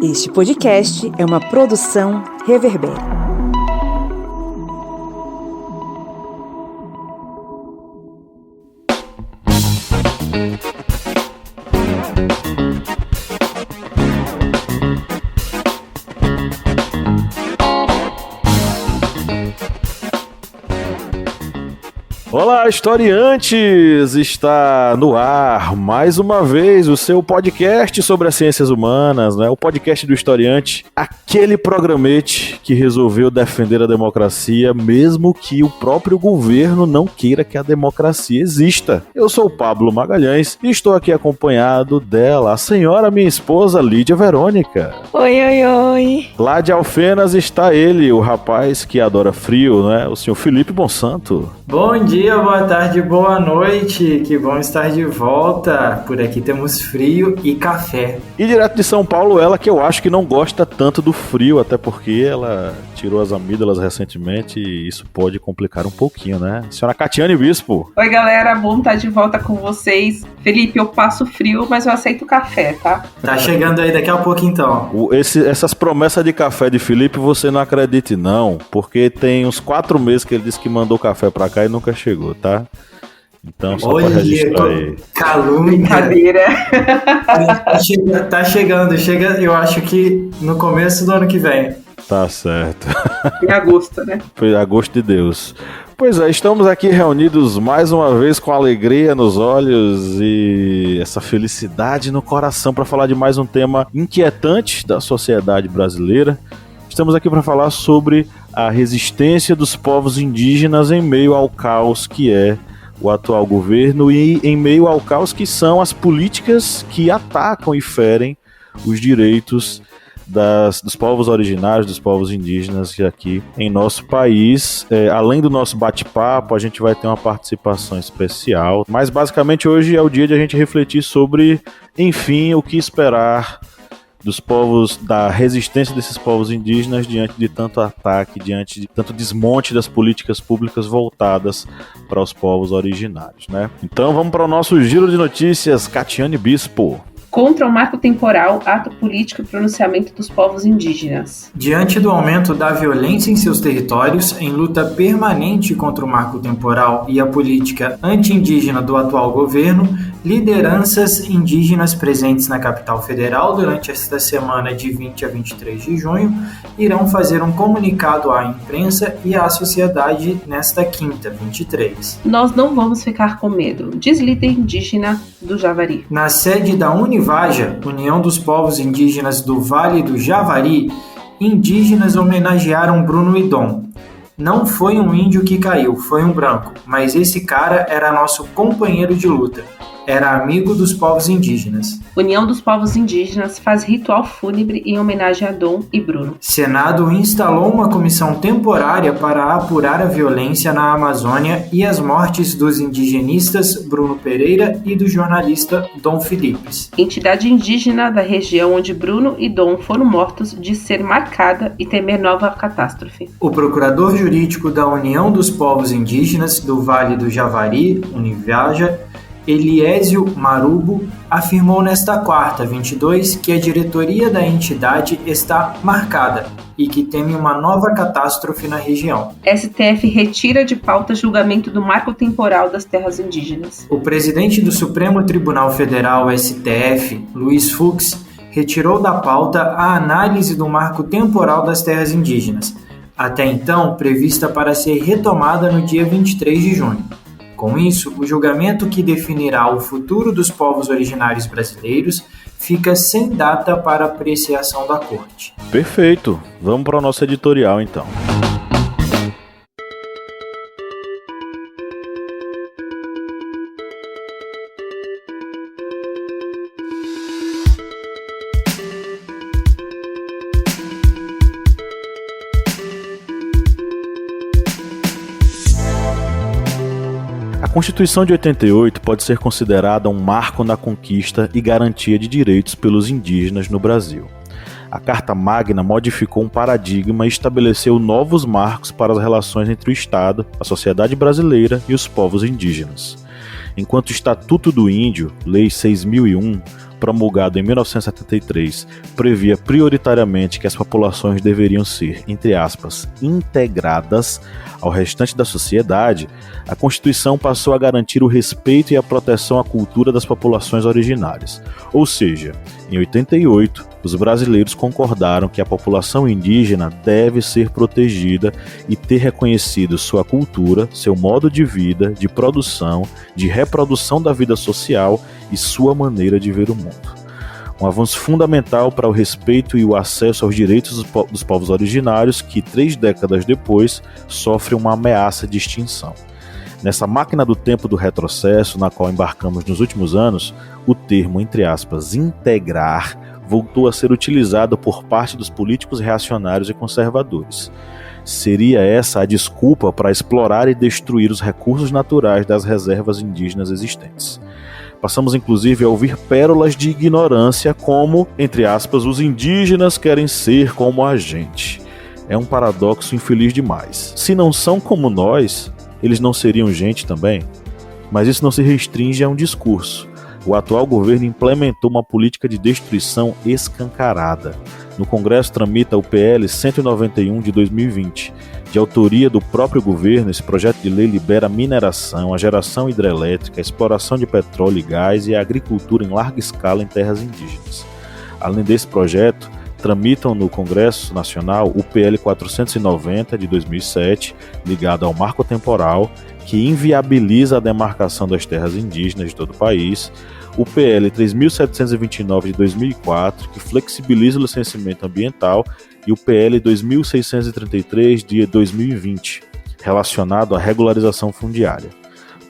Este podcast é uma produção Reverber. Olá, historiantes! Está no ar, mais uma vez, o seu podcast sobre as ciências humanas, né? O podcast do historiante, aquele programete que resolveu defender a democracia, mesmo que o próprio governo não queira que a democracia exista. Eu sou o Pablo Magalhães e estou aqui acompanhado dela, a senhora, minha esposa, Lídia Verônica. Oi, oi, oi! Lá de Alfenas está ele, o rapaz que adora frio, né? O senhor Felipe Monsanto. Bom dia, boa tarde, boa noite, que bom estar de volta. Por aqui temos frio e café. E direto de São Paulo, ela que eu acho que não gosta tanto do frio, até porque ela tirou as amígdalas recentemente e isso pode complicar um pouquinho, né? Senhora Catiane Bispo. Oi, galera, bom estar de volta com vocês. Felipe, eu passo frio, mas eu aceito café, tá? Tá chegando aí daqui a pouco, então. Essas promessas de café de Felipe, você não acredite não, porque tem uns 4 meses que ele disse que mandou café pra cá e nunca chegou, tá? Então, só pra registrar aí. Calúnia. Brincadeira. Tá chegando, eu acho que no começo do ano que vem. Tá certo. Em agosto, né? Foi agosto de Deus. Pois é, estamos aqui reunidos mais uma vez com alegria nos olhos e essa felicidade no coração para falar de mais um tema inquietante da sociedade brasileira. Estamos aqui para falar sobre a resistência dos povos indígenas em meio ao caos que é o atual governo e em meio ao caos que são as políticas que atacam e ferem os direitos dos povos originários, dos povos indígenas aqui em nosso país. Além do nosso bate-papo, a gente vai ter uma participação especial, mas basicamente hoje é o dia de a gente refletir sobre, enfim, o que esperar dos povos, da resistência desses povos indígenas diante de tanto ataque, diante de tanto desmonte das políticas públicas voltadas para os povos originários, né? Então vamos para o nosso giro de notícias, Catiane Bispo. Contra o marco temporal, ato político e pronunciamento dos povos indígenas. Diante do aumento da violência em seus territórios, em luta permanente contra o marco temporal e a política anti-indígena do atual governo, lideranças indígenas presentes na capital federal durante esta semana de 20 a 23 de junho irão fazer um comunicado à imprensa e à sociedade nesta quinta, 23. Nós não vamos ficar com medo, diz líder indígena do Javari. Na sede da Univaja, União dos Povos Indígenas do Vale do Javari, indígenas homenagearam Bruno e Dom. Não foi um índio que caiu, foi um branco, mas esse cara era nosso companheiro de luta. Era amigo dos povos indígenas. União dos Povos Indígenas faz ritual fúnebre em homenagem a Dom e Bruno. Senado instalou uma comissão temporária para apurar a violência na Amazônia e as mortes dos indigenistas Bruno Pereira e do jornalista Dom Philippes. Entidade indígena da região onde Bruno e Dom foram mortos diz ser marcada e temer nova catástrofe. O procurador jurídico da União dos Povos Indígenas do Vale do Javari, Univaja, Eliésio Marubo, afirmou nesta quarta, 22, que a diretoria da entidade está marcada e que teme uma nova catástrofe na região. STF retira de pauta julgamento do marco temporal das terras indígenas. O presidente do Supremo Tribunal Federal, STF, Luiz Fux, retirou da pauta a análise do marco temporal das terras indígenas, até então prevista para ser retomada no dia 23 de junho. Com isso, o julgamento que definirá o futuro dos povos originários brasileiros fica sem data para apreciação da Corte. Perfeito. Vamos para o nosso editorial, então. A Constituição de 88 pode ser considerada um marco na conquista e garantia de direitos pelos indígenas no Brasil. A Carta Magna modificou um paradigma e estabeleceu novos marcos para as relações entre o Estado, a sociedade brasileira e os povos indígenas. Enquanto o Estatuto do Índio, Lei 6.001, promulgado em 1973, previa prioritariamente que as populações deveriam ser, entre aspas, integradas ao restante da sociedade, a Constituição passou a garantir o respeito e a proteção à cultura das populações originárias. Ou seja, em 88, os brasileiros concordaram que a população indígena deve ser protegida e ter reconhecido sua cultura, seu modo de vida, de produção, de reprodução da vida social e sua maneira de ver o mundo. Um avanço fundamental para o respeito e o acesso aos direitos dos povos originários que, 3 décadas depois, sofrem uma ameaça de extinção. Nessa máquina do tempo do retrocesso, na qual embarcamos nos últimos anos, o termo, entre aspas, integrar, voltou a ser utilizado por parte dos políticos reacionários e conservadores. Seria essa a desculpa para explorar e destruir os recursos naturais das reservas indígenas existentes. Passamos inclusive a ouvir pérolas de ignorância como, entre aspas, os indígenas querem ser como a gente. É um paradoxo infeliz demais. Se não são como nós, eles não seriam gente também? Mas isso não se restringe a um discurso. O atual governo implementou uma política de destruição escancarada. No Congresso tramita o PL 191 de 2020. De autoria do próprio governo, esse projeto de lei libera a mineração, a geração hidrelétrica, a exploração de petróleo e gás e a agricultura em larga escala em terras indígenas. Além desse projeto, tramitam no Congresso Nacional o PL 490 de 2007, ligado ao marco temporal, que inviabiliza a demarcação das terras indígenas de todo o país, o PL 3.729 de 2004, que flexibiliza o licenciamento ambiental, e o PL 2.633 de 2020, relacionado à regularização fundiária.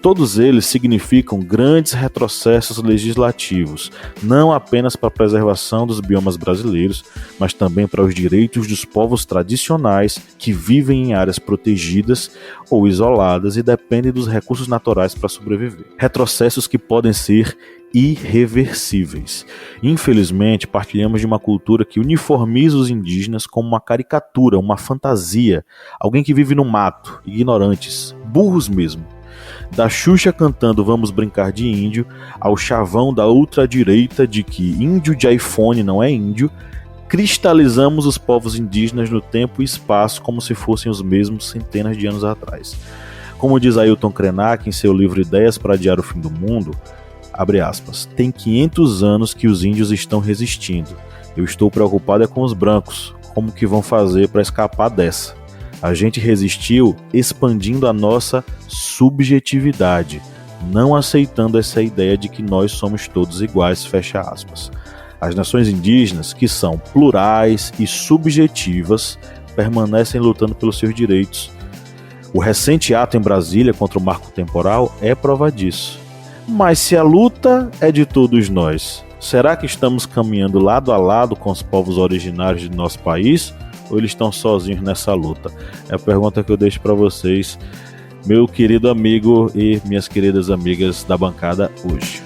Todos eles significam grandes retrocessos legislativos, não apenas para a preservação dos biomas brasileiros, mas também para os direitos dos povos tradicionais que vivem em áreas protegidas ou isoladas e dependem dos recursos naturais para sobreviver. Retrocessos que podem ser irreversíveis. Infelizmente, partilhamos de uma cultura que uniformiza os indígenas como uma caricatura, uma fantasia, alguém que vive no mato, ignorantes, burros mesmo. Da Xuxa cantando Vamos Brincar de Índio, ao chavão da ultradireita de que índio de iPhone não é índio, cristalizamos os povos indígenas no tempo e espaço como se fossem os mesmos centenas de anos atrás. Como diz Ailton Krenak em seu livro Ideias para Adiar o Fim do Mundo, abre aspas, tem 500 anos que os índios estão resistindo. Eu estou preocupado com os brancos, como que vão fazer para escapar dessa? A gente resistiu expandindo a nossa subjetividade, não aceitando essa ideia de que nós somos todos iguais, fecha aspas. As nações indígenas, que são plurais e subjetivas, permanecem lutando pelos seus direitos. O recente ato em Brasília contra o marco temporal é prova disso. Mas se a luta é de todos nós, será que estamos caminhando lado a lado com os povos originários de nosso país? Ou eles estão sozinhos nessa luta? É a pergunta que eu deixo para vocês, meu querido amigo e minhas queridas amigas da bancada hoje.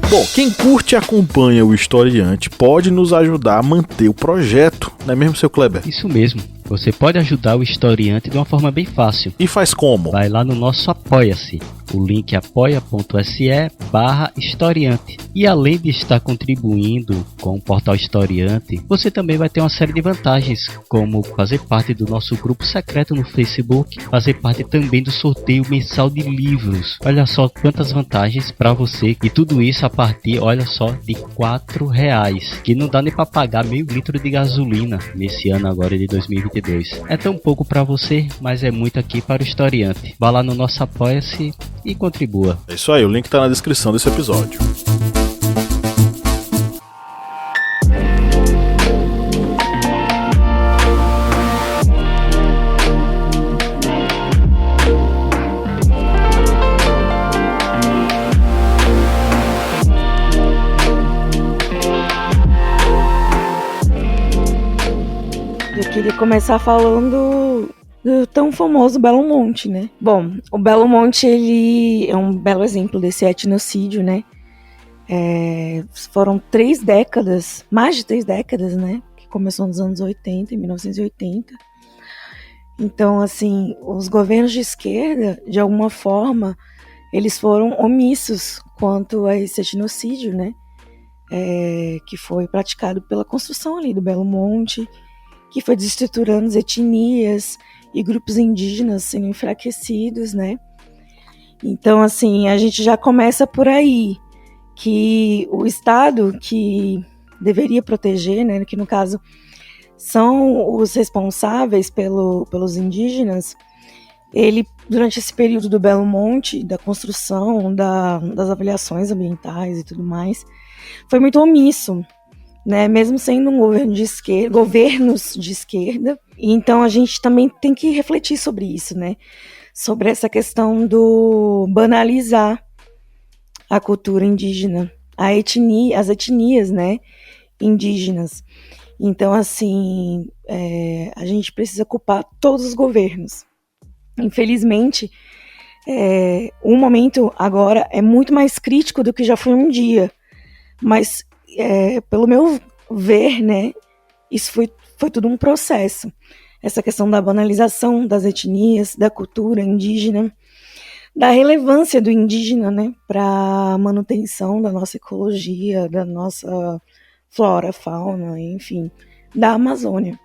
Bom, quem curte e acompanha o Historiante pode nos ajudar a manter o projeto, não é mesmo, seu Kleber? Isso mesmo. Você pode ajudar o Historiante de uma forma bem fácil. E faz como? Vai lá no nosso Apoia-se. O link é apoia.se/historiante. E além de estar contribuindo com o Portal Historiante, você também vai ter uma série de vantagens, como fazer parte do nosso grupo secreto no Facebook, fazer parte também do sorteio mensal de livros. Olha só quantas vantagens para você. E tudo isso a partir, olha só, de R$4, que não dá nem para pagar meio litro de gasolina nesse ano agora de 2022. É tão pouco para você, mas é muito aqui para o Historiante. Vá lá no nosso Apoia-se e contribua. É isso aí, o link tá na descrição desse episódio. Eu queria começar falando do tão famoso Belo Monte, né? Bom, o Belo Monte, ele é um belo exemplo desse etnocídio, né? Foram 3 décadas, mais de 3 décadas, né? Que começou nos anos 80, em 1980. Então, assim, os governos de esquerda, de alguma forma, eles foram omissos quanto a esse etnocídio, né? Que foi praticado pela construção ali do Belo Monte, que foi desestruturando as etnias e grupos indígenas sendo enfraquecidos, né? Então, assim, a gente já começa por aí, que o Estado que deveria proteger, né, que no caso são os responsáveis pelos indígenas, ele, durante esse período do Belo Monte, da construção, das avaliações ambientais e tudo mais, foi muito omisso, né? Mesmo sendo um governo de esquerda, governos de esquerda. Então a gente também tem que refletir sobre isso, né? Sobre essa questão do banalizar a cultura indígena, as etnias, né, indígenas. Então, assim, a gente precisa culpar todos os governos. Infelizmente, o momento agora é muito mais crítico do que já foi um dia. Mas, pelo meu ver, né, isso foi tudo um processo. Essa questão da banalização das etnias, da cultura indígena, da relevância do indígena, né, para a manutenção da nossa ecologia, da nossa flora, fauna, enfim, da Amazônia.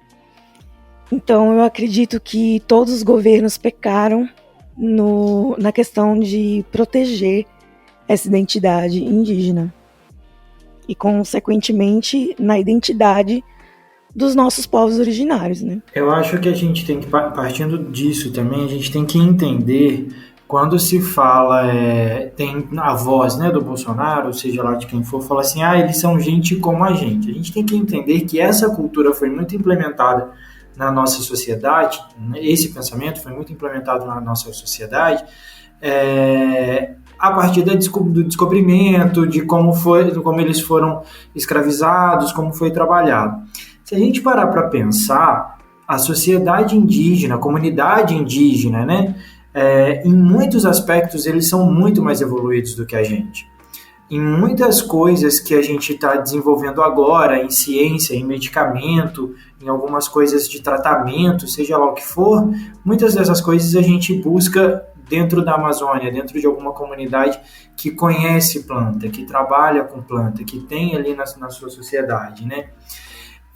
Então, eu acredito que todos os governos pecaram na questão de proteger essa identidade indígena e, consequentemente, na identidade dos nossos povos originários, né? Eu acho que a gente tem que, partindo disso também, a gente tem que entender, quando se fala, tem a voz, né, do Bolsonaro, ou seja lá de quem for, fala assim, eles são gente como a gente. A gente tem que entender que essa cultura foi muito implementada na nossa sociedade, esse pensamento foi muito implementado na nossa sociedade, a partir do descobrimento, de como eles foram escravizados, como foi trabalhado. Se a gente parar para pensar, a sociedade indígena, a comunidade indígena, né, em muitos aspectos eles são muito mais evoluídos do que a gente. Em muitas coisas que a gente está desenvolvendo agora, em ciência, em medicamento, em algumas coisas de tratamento, seja lá o que for, muitas dessas coisas a gente busca dentro da Amazônia, dentro de alguma comunidade que conhece planta, que trabalha com planta, que tem ali na sua sociedade, né?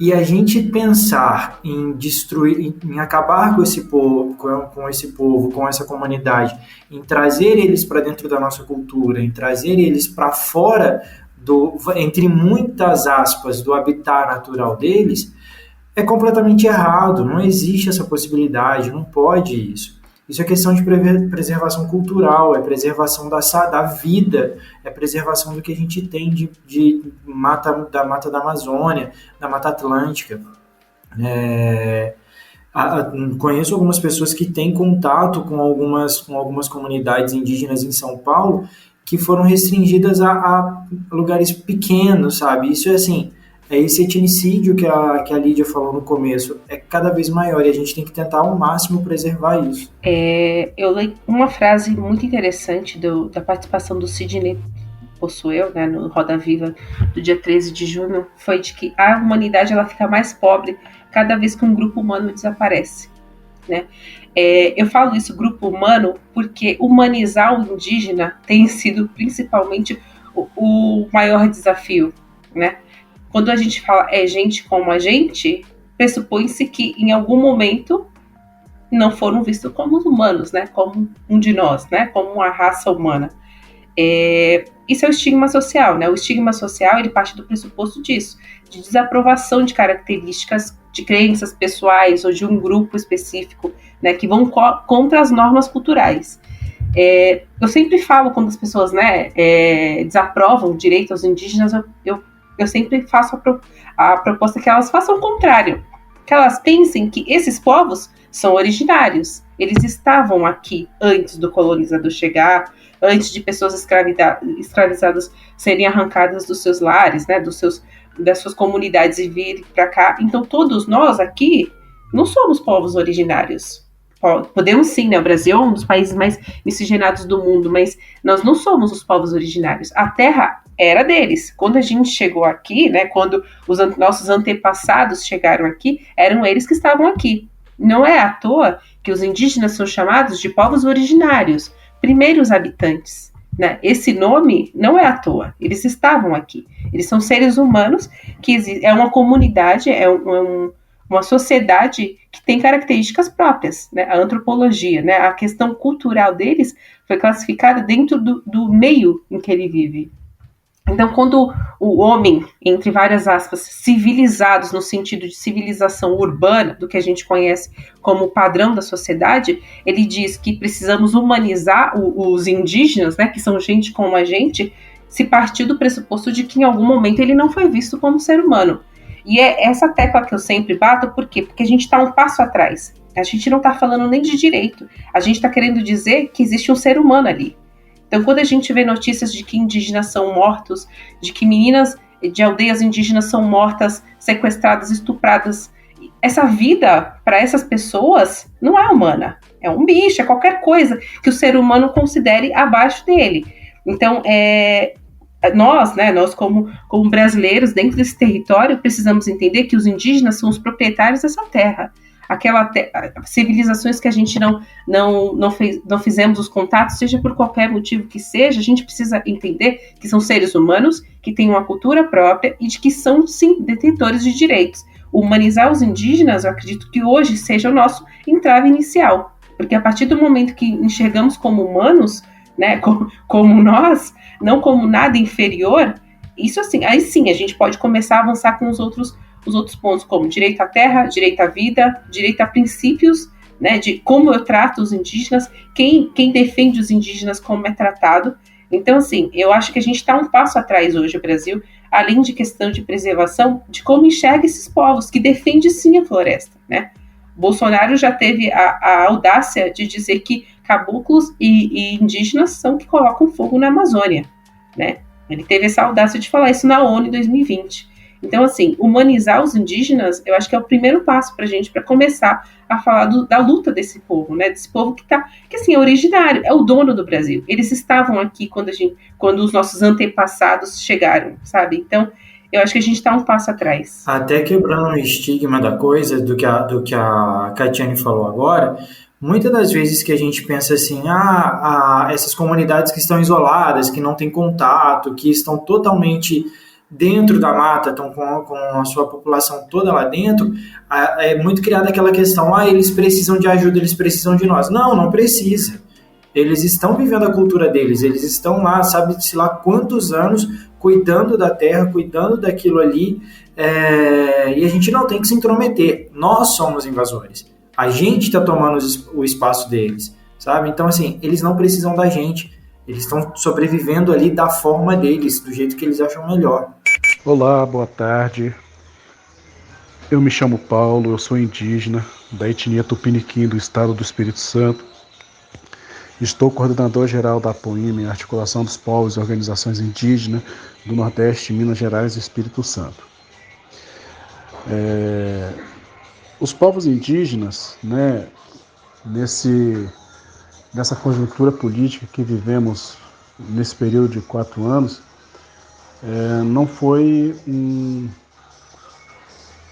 E a gente pensar em destruir, em acabar com esse povo, com essa comunidade, em trazer eles para dentro da nossa cultura, em trazer eles para fora entre muitas aspas, do habitat natural deles, é completamente errado. Não existe essa possibilidade, não pode isso. Isso é questão de preservação cultural, é preservação da vida, é preservação do que a gente tem de mata da Amazônia, da Mata Atlântica. Conheço algumas pessoas que têm contato com algumas comunidades indígenas em São Paulo que foram restringidas a lugares pequenos, sabe? Isso é assim... Esse etnicídio que a Lídia falou no começo é cada vez maior e a gente tem que tentar ao máximo preservar isso. Eu li uma frase muito interessante da participação do Sidney Possuel, né, no Roda Viva do dia 13 de junho, foi de que a humanidade ela fica mais pobre cada vez que um grupo humano desaparece, né? Eu falo isso, grupo humano, porque humanizar o indígena tem sido principalmente o maior desafio, né? Quando a gente fala gente como a gente, pressupõe-se que em algum momento não foram vistos como humanos, né? Como um de nós, né? Como uma raça humana. Isso é o estigma social, né? O estigma social ele parte do pressuposto disso, de desaprovação de características de crenças pessoais ou de um grupo específico, né? Que vão contra as normas culturais. Eu sempre falo quando as pessoas, né, desaprovam o direito aos indígenas, eu sempre faço a proposta que elas façam o contrário, que elas pensem que esses povos são originários, eles estavam aqui antes do colonizador chegar, antes de pessoas escravizadas serem arrancadas dos seus lares, né, das suas comunidades e virem para cá. Então todos nós aqui não somos povos originários, Podemos sim, né? O Brasil é um dos países mais miscigenados do mundo, mas nós não somos os povos originários. A terra era deles. Quando a gente chegou aqui, né? Quando os nossos antepassados chegaram aqui, eram eles que estavam aqui. Não é à toa que os indígenas são chamados de povos originários, primeiros habitantes, né? Esse nome não é à toa. Eles estavam aqui. Eles são seres humanos que é uma comunidade, uma sociedade que tem características próprias, né? A antropologia, né? A questão cultural deles foi classificada dentro do meio em que ele vive. Então, quando o homem, entre várias aspas, civilizados, no sentido de civilização urbana, do que a gente conhece como padrão da sociedade, ele diz que precisamos humanizar os indígenas, né? Que são gente como a gente, se partir do pressuposto de que em algum momento ele não foi visto como ser humano. E é essa tecla que eu sempre bato, por quê? Porque a gente está um passo atrás. A gente não está falando nem de direito. A gente está querendo dizer que existe um ser humano ali. Então, quando a gente vê notícias de que indígenas são mortos, de que meninas de aldeias indígenas são mortas, sequestradas, estupradas, essa vida, para essas pessoas, não é humana. É um bicho, é qualquer coisa que o ser humano considere abaixo dele. Então, nós como brasileiros, dentro desse território, precisamos entender que os indígenas são os proprietários dessa terra. Civilizações que a gente não fizemos os contatos, seja por qualquer motivo que seja, a gente precisa entender que são seres humanos, que têm uma cultura própria e de que são, sim, detentores de direitos. Humanizar os indígenas, eu acredito que hoje seja o nosso entrave inicial, porque a partir do momento que enxergamos como humanos, né, como nós, não como nada inferior, isso assim, aí sim a gente pode começar a avançar com os outros pontos, como direito à terra, direito à vida, direito a princípios, né, de como eu trato os indígenas, quem defende os indígenas, como é tratado. Então, assim, eu acho que a gente está um passo atrás hoje, o Brasil, além de questão de preservação, de como enxerga esses povos, que defende sim a floresta, né? Bolsonaro já teve a audácia de dizer que caboclos e indígenas são que colocam fogo na Amazônia, né? Ele teve essa audácia de falar isso na ONU em 2020. Então, assim, humanizar os indígenas, eu acho que é o primeiro passo para a gente, para começar a falar da luta desse povo, né? Desse povo que assim, é originário, é o dono do Brasil. Eles estavam aqui quando os nossos antepassados chegaram, sabe? Então, eu acho que a gente está um passo atrás. Até quebrando o estigma da coisa, do que a Catiane falou agora, muitas das vezes que a gente pensa assim, essas comunidades que estão isoladas, que não têm contato, que estão totalmente dentro da mata, estão com a sua população toda lá dentro, é muito criada aquela questão, eles precisam de ajuda, eles precisam de nós. Não precisa. Eles estão vivendo a cultura deles, eles estão lá, sabe-se lá quantos anos, cuidando da terra, cuidando daquilo ali, e a gente não tem que se intrometer. Nós somos invasores. A gente está tomando o espaço deles, sabe? Então, assim, eles não precisam da gente. Eles estão sobrevivendo ali da forma deles, do jeito que eles acham melhor. Olá, boa tarde. Eu me chamo Paulo, eu sou indígena da etnia Tupiniquim do estado do Espírito Santo. Estou coordenador geral da APOIME, Articulação dos Povos e Organizações Indígenas do Nordeste, Minas Gerais e Espírito Santo. Os povos indígenas, né, nessa conjuntura política que vivemos nesse período de 4 anos, não foi um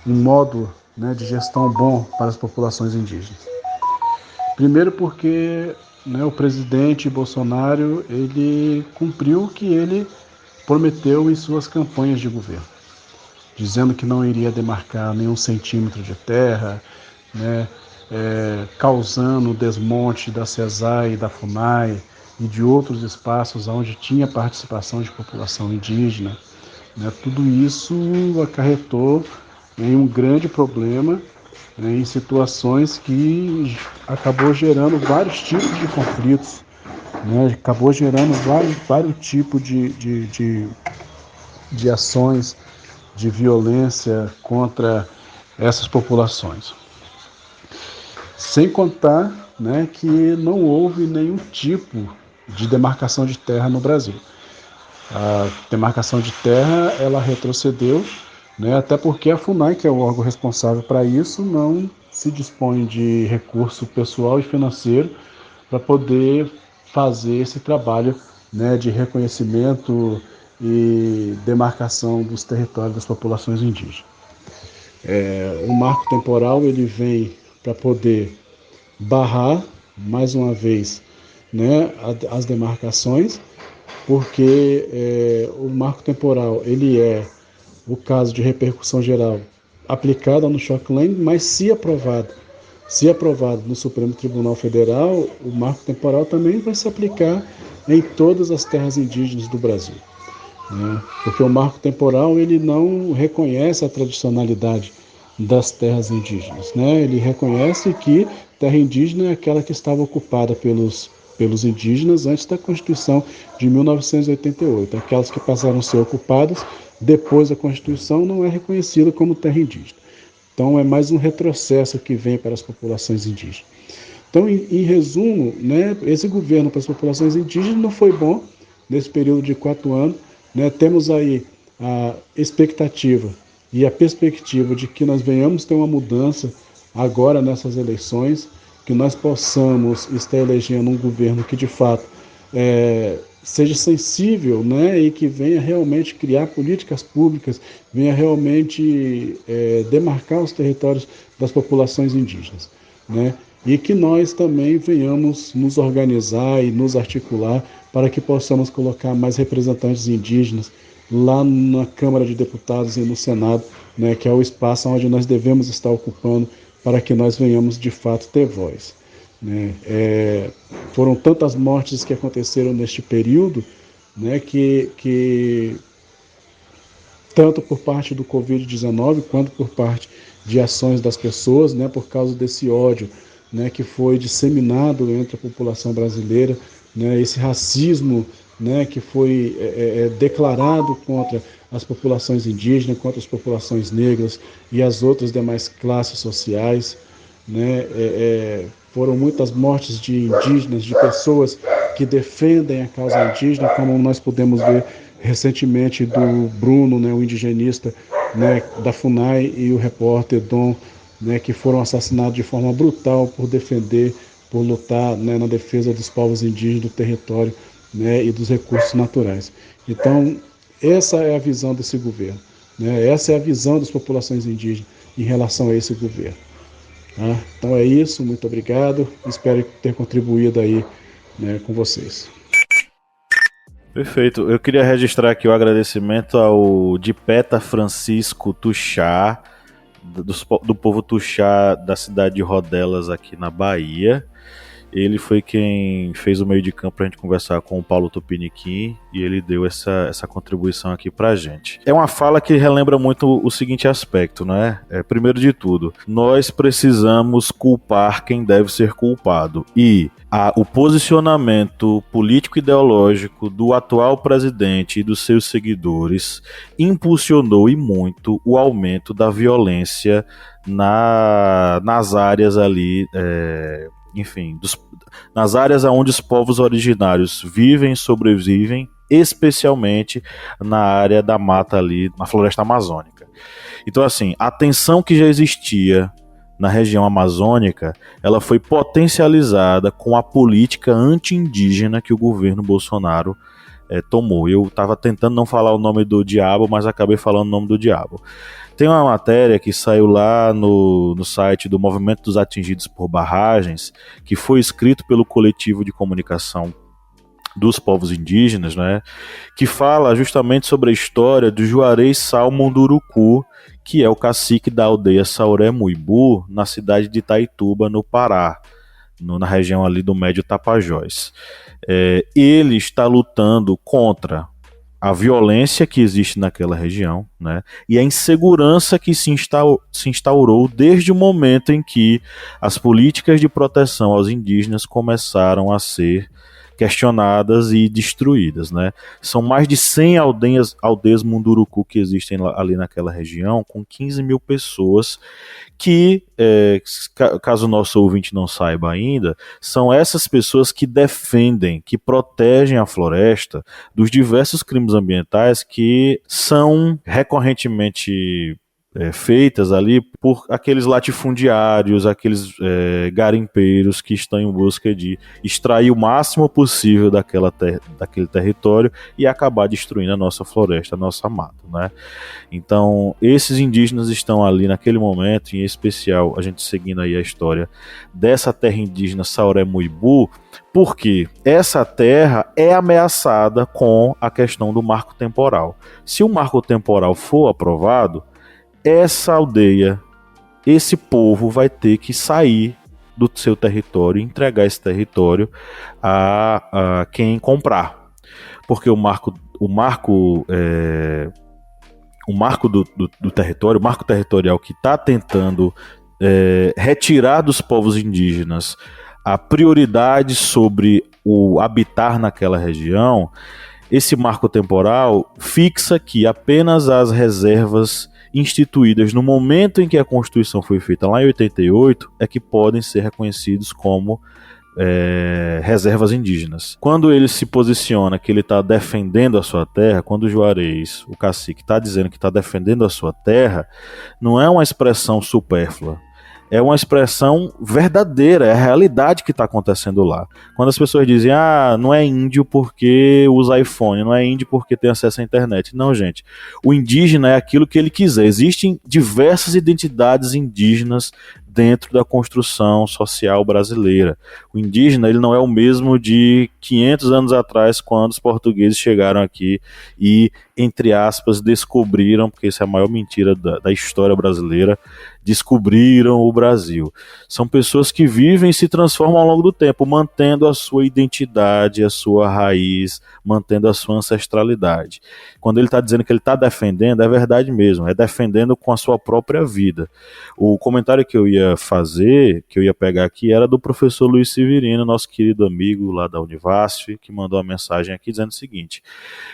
modo, né, de gestão bom para as populações indígenas. Primeiro porque, né, o presidente Bolsonaro, ele cumpriu o que ele prometeu em suas campanhas de governo, dizendo que não iria demarcar nenhum centímetro de terra, né, causando o desmonte da CESAI, da FUNAI e de outros espaços onde tinha participação de população indígena, né. Tudo isso acarretou em um grande problema, né, em situações que acabou gerando vários tipos de conflitos, né, acabou gerando vários tipos de ações de violência contra essas populações. Sem contar, né, que não houve nenhum tipo de demarcação de terra no Brasil. A demarcação de terra, ela retrocedeu, né, até porque a FUNAI, que é o órgão responsável para isso, não se dispõe de recurso pessoal e financeiro para poder fazer esse trabalho, né, de reconhecimento e demarcação dos territórios das populações indígenas. O marco temporal ele vem para poder barrar, mais uma vez, né, as demarcações, porque o marco temporal ele é o caso de repercussão geral aplicada no Shockland, mas se aprovado no Supremo Tribunal Federal, o marco temporal também vai se aplicar em todas as terras indígenas do Brasil, né? Porque o marco temporal ele não reconhece a tradicionalidade das terras indígenas, né? Ele reconhece que terra indígena é aquela que estava ocupada pelos indígenas antes da Constituição de 1988. Aquelas que passaram a ser ocupadas depois da Constituição não é reconhecida como terra indígena. Então é mais um retrocesso que vem para as populações indígenas. Então, em resumo, né, esse governo para as populações indígenas não foi bom nesse período de 4 anos. Né? Temos aí a expectativa e a perspectiva de que nós venhamos ter uma mudança agora nessas eleições, que nós possamos estar elegendo um governo que de fato seja sensível, né, e que venha realmente criar políticas públicas, venha realmente demarcar os territórios das populações indígenas, né, e que nós também venhamos nos organizar e nos articular para que possamos colocar mais representantes indígenas lá na Câmara de Deputados e no Senado, né, que é o espaço onde nós devemos estar ocupando para que nós venhamos de fato ter voz. Né? Foram tantas mortes que aconteceram neste período, né, que tanto por parte do Covid-19 quanto por parte de ações das pessoas, né, por causa desse ódio, né, que foi disseminado entre a população brasileira, né, esse racismo, né, que foi declarado contra as populações indígenas, contra as populações negras e as outras demais classes sociais, né, foram muitas mortes de indígenas, de pessoas que defendem a causa indígena, como nós pudemos ver recentemente do Bruno, né, o indigenista, né, da FUNAI, e o repórter Dom, né, que foram assassinados de forma brutal por defender, por lutar, né, na defesa dos povos indígenas do território, né, e dos recursos naturais. Então, essa é a visão desse governo, né? Essa é a visão das populações indígenas em relação a esse governo. Tá? Então é isso, muito obrigado, espero ter contribuído aí, né, com vocês. Perfeito, eu queria registrar aqui o agradecimento ao Dipeta Francisco Tuxá, do povo Tuxá da cidade de Rodelas aqui na Bahia. Ele foi quem fez o meio de campo pra gente conversar com o Paulo Tupiniquim e ele deu essa contribuição aqui pra gente. É uma fala que relembra muito o seguinte aspecto, né? Primeiro de tudo, nós precisamos culpar quem deve ser culpado e o posicionamento político-ideológico do atual presidente e dos seus seguidores impulsionou e muito o aumento da violência nas áreas ali, enfim, nas áreas onde os povos originários vivem e sobrevivem, especialmente na área da mata ali, na floresta amazônica. Então, assim, a tensão que já existia na região amazônica, ela foi potencializada com a política anti-indígena que o governo Bolsonaro tomou. Eu estava tentando não falar o nome do diabo, mas acabei falando o nome do diabo. Tem uma matéria que saiu lá no site do Movimento dos Atingidos por Barragens, que foi escrito pelo coletivo de comunicação dos povos indígenas, né, que fala justamente sobre a história do Juarez Sal Munduruku, que é o cacique da aldeia Sauré Muibu, na cidade de Itaituba, no Pará, na região ali do Médio Tapajós. Ele está lutando contra a violência que existe naquela região, né, e a insegurança que se instaurou desde o momento em que as políticas de proteção aos indígenas começaram a ser questionadas e destruídas, né? São mais de 100 aldeias Munduruku que existem ali naquela região, com 15 mil pessoas que, caso o nosso ouvinte não saiba ainda, são essas pessoas que defendem, que protegem a floresta dos diversos crimes ambientais que são recorrentemente feitas ali por aqueles latifundiários, aqueles garimpeiros que estão em busca de extrair o máximo possível daquele território e acabar destruindo a nossa floresta, a nossa mata, né? Então, esses indígenas estão ali naquele momento, em especial, a gente seguindo aí a história dessa terra indígena Sauré-Muibu, porque essa terra é ameaçada com a questão do marco temporal. Se o marco temporal for aprovado, essa aldeia, esse povo vai ter que sair do seu território e entregar esse território a quem comprar. Porque o marco do território, o marco territorial que está tentando retirar dos povos indígenas a prioridade sobre o habitar naquela região, esse marco temporal fixa que apenas as reservas instituídas no momento em que a Constituição foi feita, lá em 88, é que podem ser reconhecidos como reservas indígenas. Quando ele se posiciona que ele está defendendo a sua terra, quando o Juarez, o cacique, está dizendo que está defendendo a sua terra, não é uma expressão supérflua. É uma expressão verdadeira, é a realidade que está acontecendo lá. Quando as pessoas dizem, não é índio porque usa iPhone, não é índio porque tem acesso à internet. Não, gente. O indígena é aquilo que ele quiser. Existem diversas identidades indígenas dentro da construção social brasileira. O indígena, ele não é o mesmo de 500 anos atrás, quando os portugueses chegaram aqui e, entre aspas, descobriram, porque isso é a maior mentira da história brasileira, descobriram o Brasil. São pessoas que vivem e se transformam ao longo do tempo, mantendo a sua identidade, a sua raiz, mantendo a sua ancestralidade. Quando ele está dizendo que ele está defendendo, é verdade mesmo, é defendendo com a sua própria vida. O comentário que eu ia fazer, que eu ia pegar aqui, era do professor Luiz Severino, nosso querido amigo lá da Univasf, que mandou uma mensagem aqui dizendo o seguinte,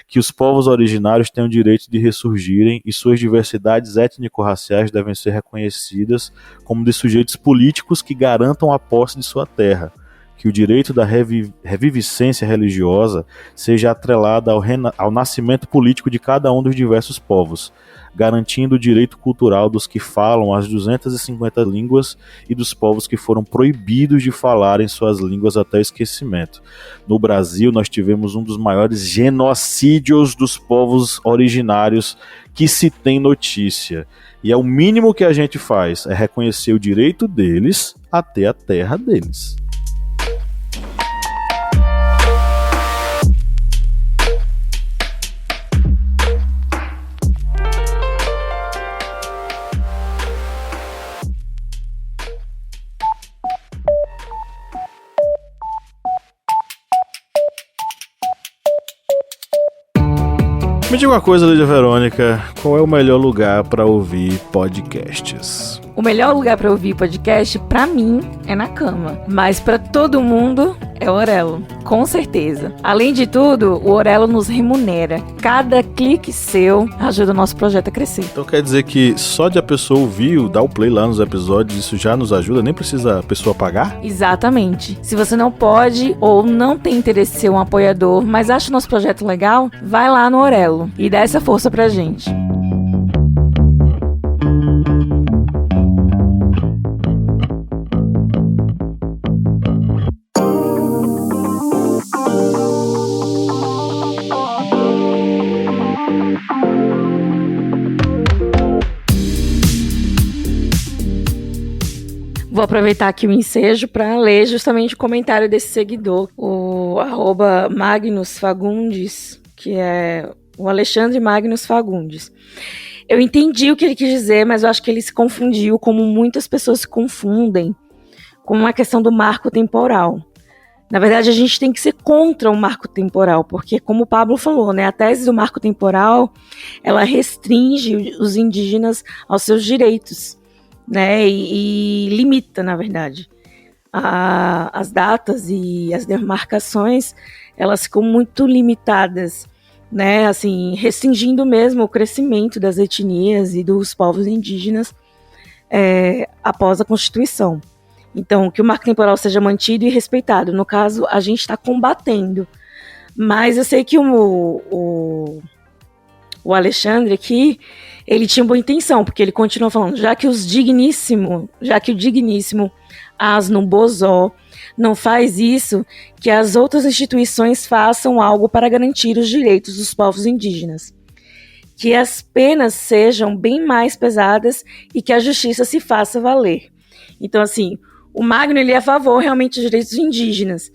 que os povos originários têm o direito de ressurgirem e suas diversidades étnico-raciais devem ser reconhecidas como de sujeitos políticos que garantam a posse de sua terra, que o direito da reviviscência religiosa seja atrelado ao nascimento político de cada um dos diversos povos, garantindo o direito cultural dos que falam as 250 línguas e dos povos que foram proibidos de falar em suas línguas até o esquecimento. No Brasil, nós tivemos um dos maiores genocídios dos povos originários que se tem notícia. E é o mínimo que a gente faz, é reconhecer o direito deles a ter a terra deles. Me diga uma coisa, Lídia Verônica, qual é o melhor lugar para ouvir podcasts? O melhor lugar para ouvir podcast, pra mim, é na cama. Mas pra todo mundo, é o Orelo. Com certeza. Além de tudo, o Orelo nos remunera. Cada clique seu ajuda o nosso projeto a crescer. Então quer dizer que só de a pessoa ouvir, dar o play lá nos episódios, isso já nos ajuda? Nem precisa a pessoa pagar? Exatamente. Se você não pode ou não tem interesse em ser um apoiador, mas acha o nosso projeto legal, vai lá no Orelo e dá essa força pra gente. Vou aproveitar aqui o ensejo para ler justamente o comentário desse seguidor, o @Magnus Fagundes, que é o Alexandre Magnus Fagundes. Eu entendi o que ele quis dizer, mas eu acho que ele se confundiu, como muitas pessoas se confundem, com uma questão do marco temporal. Na verdade, a gente tem que ser contra o marco temporal, porque, como o Pablo falou, né, a tese do marco temporal, ela restringe os indígenas aos seus direitos, né, e limita, na verdade, as datas e as demarcações, elas ficam muito limitadas, né, assim, restringindo mesmo o crescimento das etnias e dos povos indígenas após a Constituição. Então, que o marco temporal seja mantido e respeitado. No caso, a gente está combatendo. Mas eu sei que o o Alexandre aqui, ele tinha boa intenção, porque ele continua falando, já que o digníssimo Asno Bozó não faz isso, que as outras instituições façam algo para garantir os direitos dos povos indígenas. Que as penas sejam bem mais pesadas e que a justiça se faça valer. Então, assim, o Magno ele é a favor realmente dos direitos indígenas,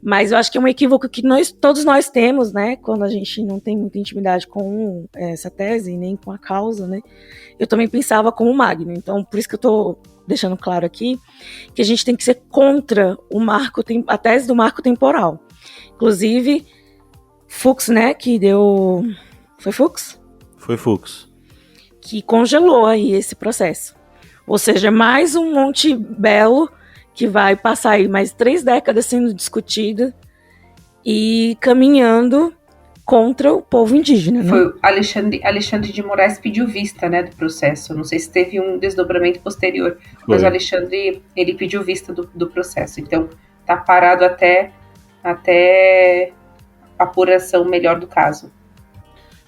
mas eu acho que é um equívoco que todos nós temos, né, quando a gente não tem muita intimidade com essa tese, nem com a causa, né. Eu também pensava como o Magno, então por isso que eu estou deixando claro aqui que a gente tem que ser contra a tese do marco temporal. Inclusive, Fux, né, que deu... Foi Fux? Foi Fux. Que congelou aí esse processo. Ou seja, mais um Monte Belo que vai passar aí mais 3 décadas sendo discutido e caminhando contra o povo indígena, né? Foi Alexandre de Moraes pediu vista, né, do processo. Não sei se teve um desdobramento posterior, mas o Alexandre, ele pediu vista do processo. Então, tá parado até a apuração melhor do caso.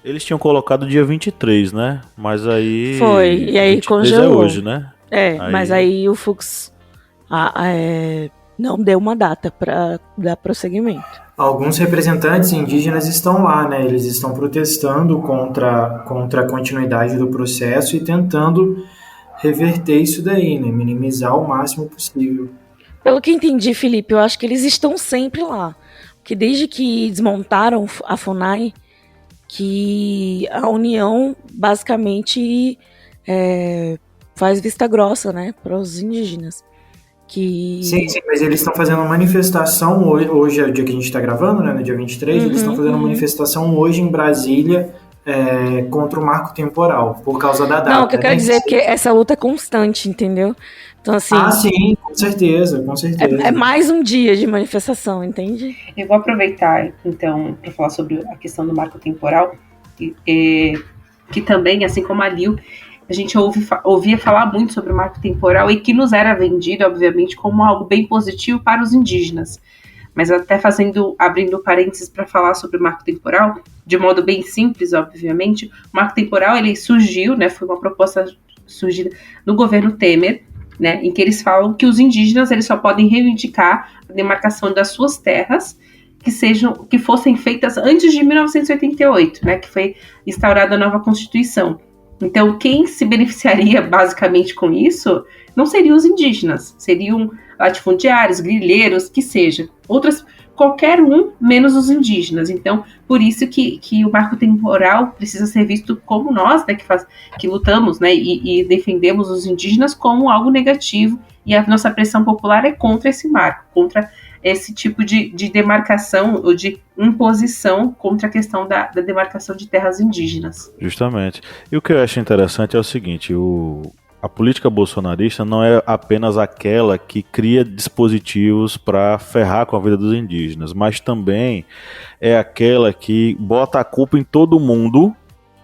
Eles tinham colocado dia 23, né? Mas aí... Foi, e aí congelou. É hoje, né? Mas aí o Fux não deu uma data para dar prosseguimento. Alguns representantes indígenas estão lá, né? Eles estão protestando contra a continuidade do processo e tentando reverter isso daí, né? Minimizar o máximo possível. Pelo que entendi, Felipe, eu acho que eles estão sempre lá. Porque desde que desmontaram a FUNAI, que a União basicamente faz vista grossa, né, para os indígenas. Sim, mas eles estão fazendo uma manifestação hoje é o dia que a gente está gravando, né, no dia 23, eles estão fazendo uma manifestação hoje em Brasília contra o marco temporal, por causa da data. Não, o que eu quero dizer é que essa luta é constante, entendeu? Então, assim, sim, com certeza. É mais um dia de manifestação, entende? Eu vou aproveitar, então, para falar sobre a questão do marco temporal, que também, assim como a Lil, a gente ouvia falar muito sobre o marco temporal e que nos era vendido, obviamente, como algo bem positivo para os indígenas. Mas até abrindo parênteses para falar sobre o marco temporal, de modo bem simples, obviamente, o marco temporal ele surgiu, né, foi uma proposta surgida no governo Temer, né, em que eles falam que os indígenas eles só podem reivindicar a demarcação das suas terras que fossem feitas antes de 1988, né, que foi instaurada a nova Constituição. Então, quem se beneficiaria basicamente com isso não seriam os indígenas, seriam latifundiários, grileiros, que seja. Qualquer um, menos os indígenas. Então, por isso que o marco temporal precisa ser visto como nós, né, que lutamos, né, e defendemos os indígenas como algo negativo, e a nossa pressão popular é contra esse marco, contra esse tipo de demarcação ou de imposição contra a questão da demarcação de terras indígenas. Justamente. E o que eu acho interessante é o seguinte, a política bolsonarista não é apenas aquela que cria dispositivos para ferrar com a vida dos indígenas, mas também é aquela que bota a culpa em todo mundo,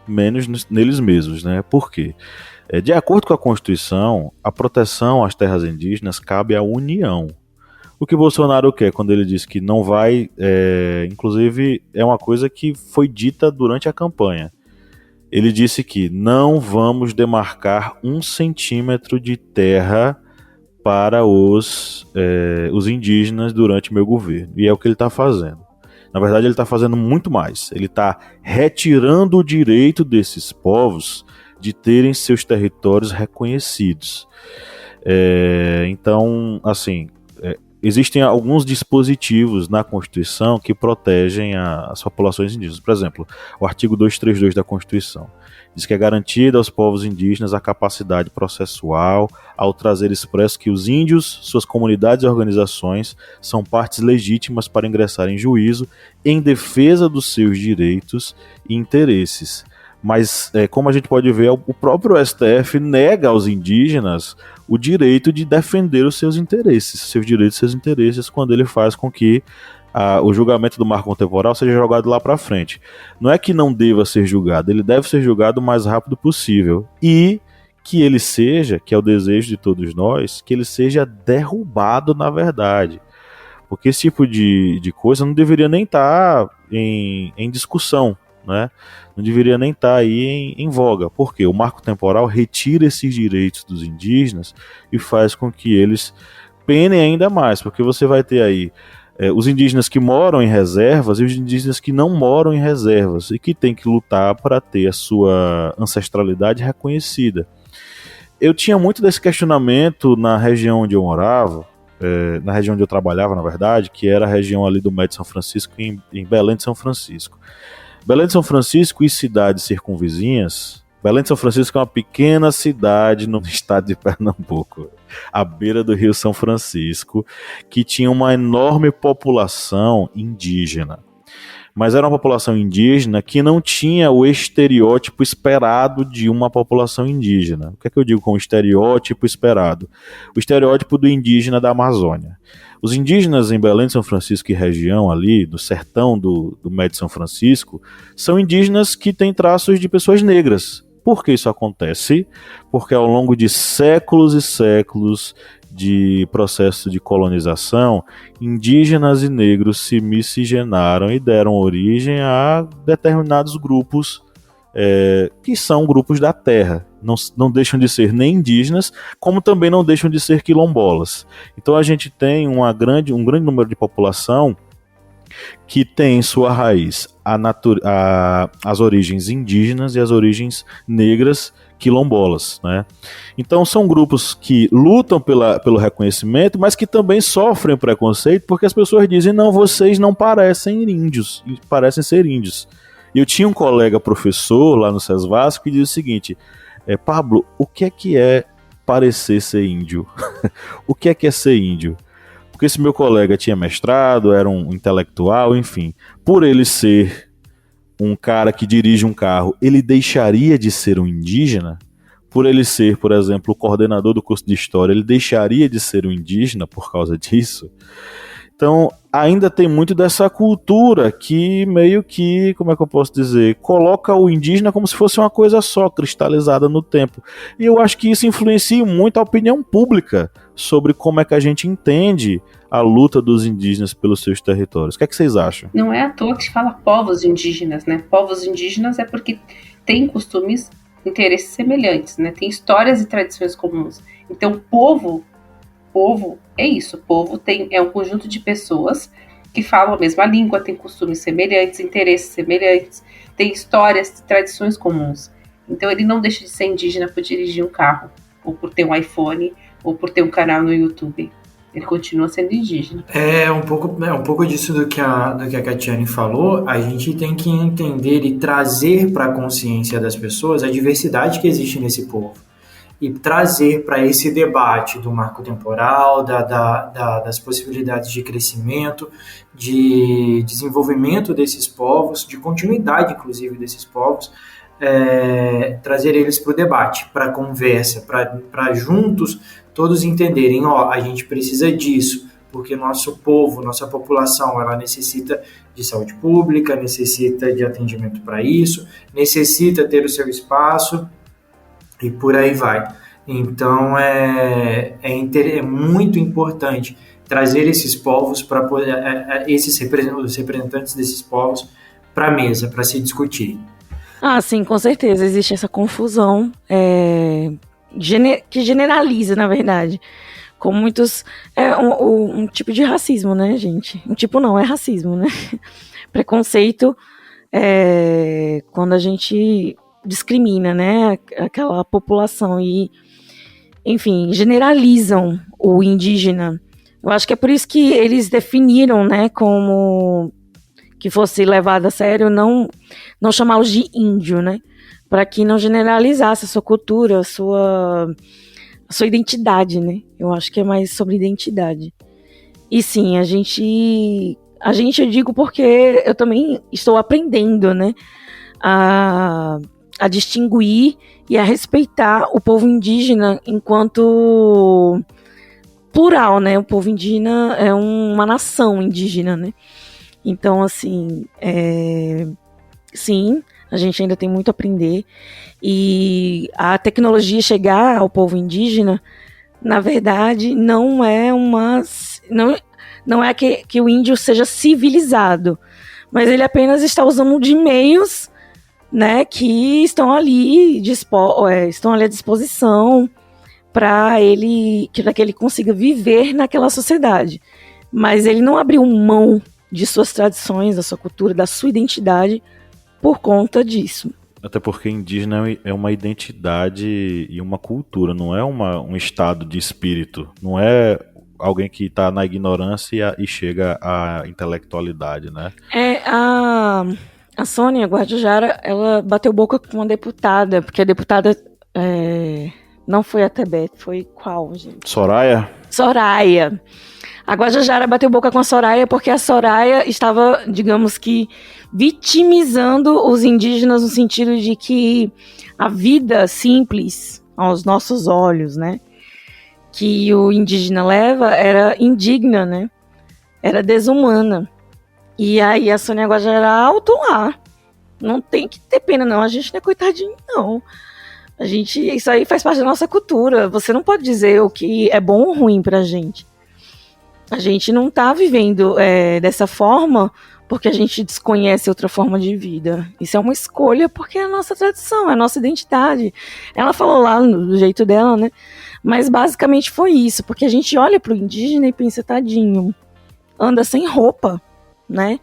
menos neles mesmos, né? Por quê? De acordo com a Constituição, a proteção às terras indígenas cabe à União. O que Bolsonaro quer quando ele diz que não vai, inclusive é uma coisa que foi dita durante a campanha. Ele disse que não vamos demarcar 1 centímetro de terra para os indígenas durante meu governo. E é o que ele está fazendo. Na verdade, ele está fazendo muito mais. Ele está retirando o direito desses povos de terem seus territórios reconhecidos. Então, assim... Existem alguns dispositivos na Constituição que protegem as populações indígenas. Por exemplo, o artigo 232 da Constituição diz que é garantida aos povos indígenas a capacidade processual ao trazer expresso que os índios, suas comunidades e organizações são partes legítimas para ingressar em juízo em defesa dos seus direitos e interesses. Mas, como a gente pode ver, o próprio STF nega aos indígenas o direito de defender os seus interesses, seus direitos e seus interesses, quando ele faz com que o julgamento do marco temporal seja jogado lá para frente. Não é que não deva ser julgado, ele deve ser julgado o mais rápido possível. E que ele seja, que é o desejo de todos nós, que ele seja derrubado na verdade. Porque esse tipo de coisa não deveria nem estar em discussão. né? Não deveria nem estar aí em voga. Por quê? O marco temporal retira esses direitos dos indígenas e faz com que eles penem ainda mais, porque você vai ter aí os indígenas que moram em reservas e os indígenas que não moram em reservas e que têm que lutar para ter a sua ancestralidade reconhecida. Eu tinha muito desse questionamento na região onde eu morava, na região onde eu trabalhava, na verdade, que era a região ali do Médio São Francisco, em Belém de São Francisco. Belém de São Francisco e cidades circunvizinhas. Belém de São Francisco é uma pequena cidade no estado de Pernambuco, à beira do Rio São Francisco, que tinha uma enorme população indígena. Mas era uma população indígena que não tinha o estereótipo esperado de uma população indígena. O que é que eu digo com estereótipo esperado? O estereótipo do indígena da Amazônia. Os indígenas em Belém de São Francisco e região ali, do sertão do Médio São Francisco, são indígenas que têm traços de pessoas negras. Por que isso acontece? Porque ao longo de séculos e séculos de processo de colonização, indígenas e negros se miscigenaram e deram origem a determinados grupos que são grupos da terra. Não deixam de ser nem indígenas, como também não deixam de ser quilombolas. Então a gente tem um grande número de população que tem em sua raiz as origens indígenas e as origens negras quilombolas, né? Então são grupos que lutam pelo reconhecimento, mas que também sofrem preconceito, porque as pessoas dizem, não, vocês não parecem índios, parecem ser índios. E eu tinha um colega professor lá no SESVASC que dizia o seguinte, Pablo, o que é parecer ser índio? O que é ser índio? Porque esse meu colega tinha mestrado, era um intelectual, enfim. Por ele ser um cara que dirige um carro, ele deixaria de ser um indígena? Por ele ser, por exemplo, o coordenador do curso de História, ele deixaria de ser um indígena por causa disso? Então, ainda tem muito dessa cultura que meio que, como é que eu posso dizer, coloca o indígena como se fosse uma coisa só, cristalizada no tempo. E eu acho que isso influencia muito a opinião pública sobre como é que a gente entende a luta dos indígenas pelos seus territórios. O que é que vocês acham? Não é à toa que se fala povos indígenas, né? Povos indígenas é porque tem costumes, interesses semelhantes, né? Tem histórias e tradições comuns. Então, povo é isso. Povo é um conjunto de pessoas que falam a mesma língua, tem costumes semelhantes, interesses semelhantes, tem histórias e tradições comuns. Então, ele não deixa de ser indígena por dirigir um carro, ou por ter um iPhone, ou por ter um canal no YouTube. Ele continua sendo indígena. É um pouco disso do que a Catiane falou. A gente tem que entender e trazer para a consciência das pessoas a diversidade que existe nesse povo. E trazer para esse debate do marco temporal, das possibilidades de crescimento, de desenvolvimento desses povos, de continuidade, inclusive, desses povos, trazer eles para o debate, para a conversa, para juntos todos entenderem, a gente precisa disso, porque nosso povo, nossa população, ela necessita de saúde pública, necessita de atendimento para isso, necessita ter o seu espaço, e por aí vai. Então, é muito importante trazer esses povos, os representantes desses povos, para a mesa, para se discutir. Ah, sim, com certeza. Existe essa confusão que generaliza, na verdade. Com muitos... um tipo de racismo, né, gente? Um tipo não, é racismo, né? Preconceito quando a gente discrimina, né, aquela população e, enfim, generalizam o indígena. Eu acho que é por isso que eles definiram, né, como que fosse levado a sério, não chamá-los de índio, né, para que não generalizasse a sua cultura, a sua identidade, né. Eu acho que é mais sobre identidade. E sim, a gente eu digo porque eu também estou aprendendo, né, a distinguir e a respeitar o povo indígena enquanto plural, né? O povo indígena é uma nação indígena, né? Então, assim, sim, a gente ainda tem muito a aprender. E a tecnologia chegar ao povo indígena, na verdade, não é que o índio seja civilizado, mas ele apenas está usando de meios né, que estão ali, estão ali à disposição para que ele consiga viver naquela sociedade. Mas ele não abriu mão de suas tradições, da sua cultura, da sua identidade por conta disso. Até porque indígena é uma identidade e uma cultura, não é um estado de espírito, não é alguém que está na ignorância e chega à intelectualidade, né? A Sônia Guajajara, ela bateu boca com uma deputada, porque a deputada não foi a Tebet, foi qual, gente? Soraya? Soraya. A Guajajara bateu boca com a Soraya porque a Soraya estava, digamos que, vitimizando os indígenas no sentido de que a vida simples, aos nossos olhos, né, que o indígena leva era indigna, né, era desumana. E aí a Sônia Guajajara alto lá. Não tem que ter pena, não. A gente não é coitadinho, não. Isso aí faz parte da nossa cultura. Você não pode dizer o que é bom ou ruim pra gente. A gente não tá vivendo dessa forma porque a gente desconhece outra forma de vida. Isso é uma escolha porque é a nossa tradição, é a nossa identidade. Ela falou lá do jeito dela, né? Mas basicamente foi isso, porque a gente olha pro indígena e pensa, tadinho, anda sem roupa, né?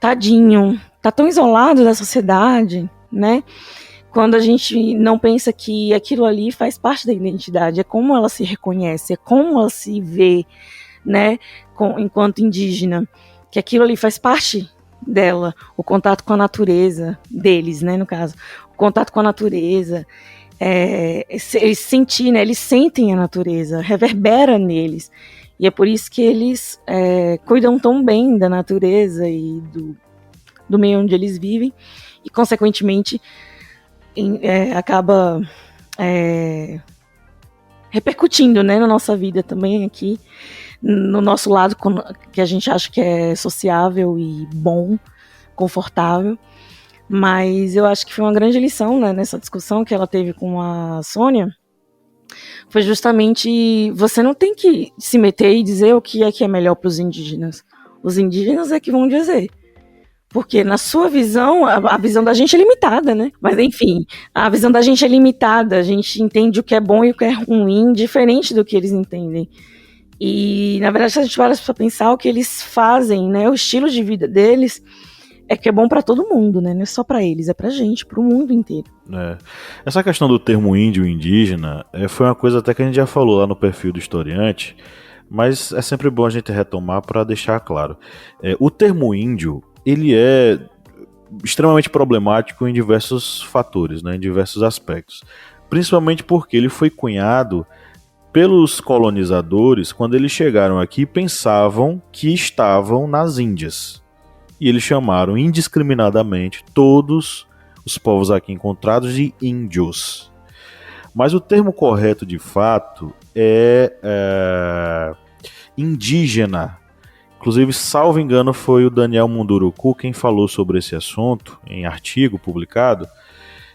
Tadinho, tá tão isolado da sociedade, né? Quando a gente não pensa que aquilo ali faz parte da identidade, é como ela se reconhece, é como ela se vê, né, enquanto indígena, que aquilo ali faz parte dela, o contato com a natureza, deles, né, no caso, o contato com a natureza, eles sentir, né, eles sentem a natureza, reverbera neles, e é por isso que eles cuidam tão bem da natureza e do meio onde eles vivem, e consequentemente acaba repercutindo, né, na nossa vida também aqui, no nosso lado que a gente acha que é sociável e bom, confortável. Mas eu acho que foi uma grande lição, né, nessa discussão que ela teve com a Sônia, foi justamente você não tem que se meter e dizer o que é melhor para os indígenas. Os indígenas é que vão dizer. Porque na sua visão, a visão da gente é limitada, né? Mas enfim, a visão da gente é limitada, a gente entende o que é bom e o que é ruim, diferente do que eles entendem. E, na verdade, se a gente para pra pensar, o que eles fazem, né? O estilo de vida deles é que é bom pra todo mundo, né? Não é só pra eles, é pra gente, pro mundo inteiro. Essa questão do termo índio e indígena foi uma coisa até que a gente já falou lá no perfil do historiante, mas é sempre bom a gente retomar para deixar claro. O termo índio, ele é extremamente problemático em diversos fatores, né, em diversos aspectos. Principalmente porque ele foi cunhado pelos colonizadores quando eles chegaram aqui e pensavam que estavam nas Índias. E eles chamaram indiscriminadamente todos os povos aqui encontrados de índios. Mas o termo correto de fato é indígena. Inclusive, salvo engano, foi o Daniel Munduruku quem falou sobre esse assunto em artigo publicado,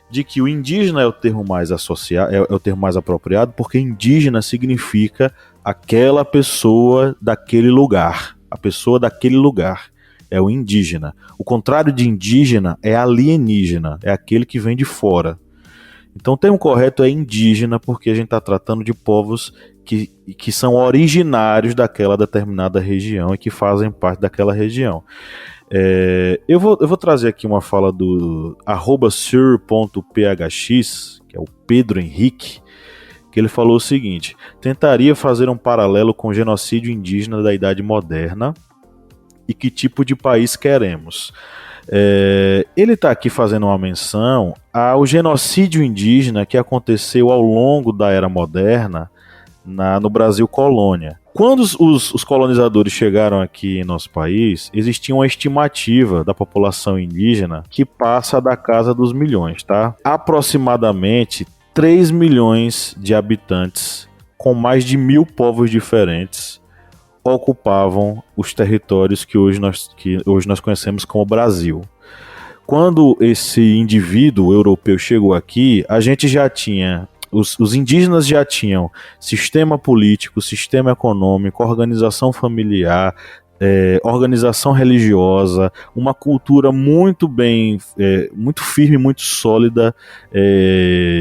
de que o indígena é o termo mais associado, é o termo mais apropriado, porque indígena significa aquela pessoa daquele lugar. A pessoa daquele lugar é o indígena. O contrário de indígena é alienígena, é aquele que vem de fora. Então o termo correto é indígena, porque a gente está tratando de povos que são originários daquela determinada região e que fazem parte daquela região. Eu vou trazer aqui uma fala do @sur.phx, que é o Pedro Henrique, que ele falou o seguinte: tentaria fazer um paralelo com o genocídio indígena da Idade Moderna e que tipo de país queremos. Ele está aqui fazendo uma menção ao genocídio indígena que aconteceu ao longo da Era Moderna no Brasil colônia. Quando os colonizadores chegaram aqui em nosso país, existia uma estimativa da população indígena que passa da casa dos milhões, tá? Aproximadamente 3 milhões de habitantes, com mais de 1.000 povos diferentes, ocupavam os territórios que hoje nós conhecemos como Brasil. Quando esse indivíduo europeu chegou aqui, a gente já tinha... Os indígenas já tinham sistema político, sistema econômico, organização familiar, organização religiosa, uma cultura muito bem, muito firme, muito sólida,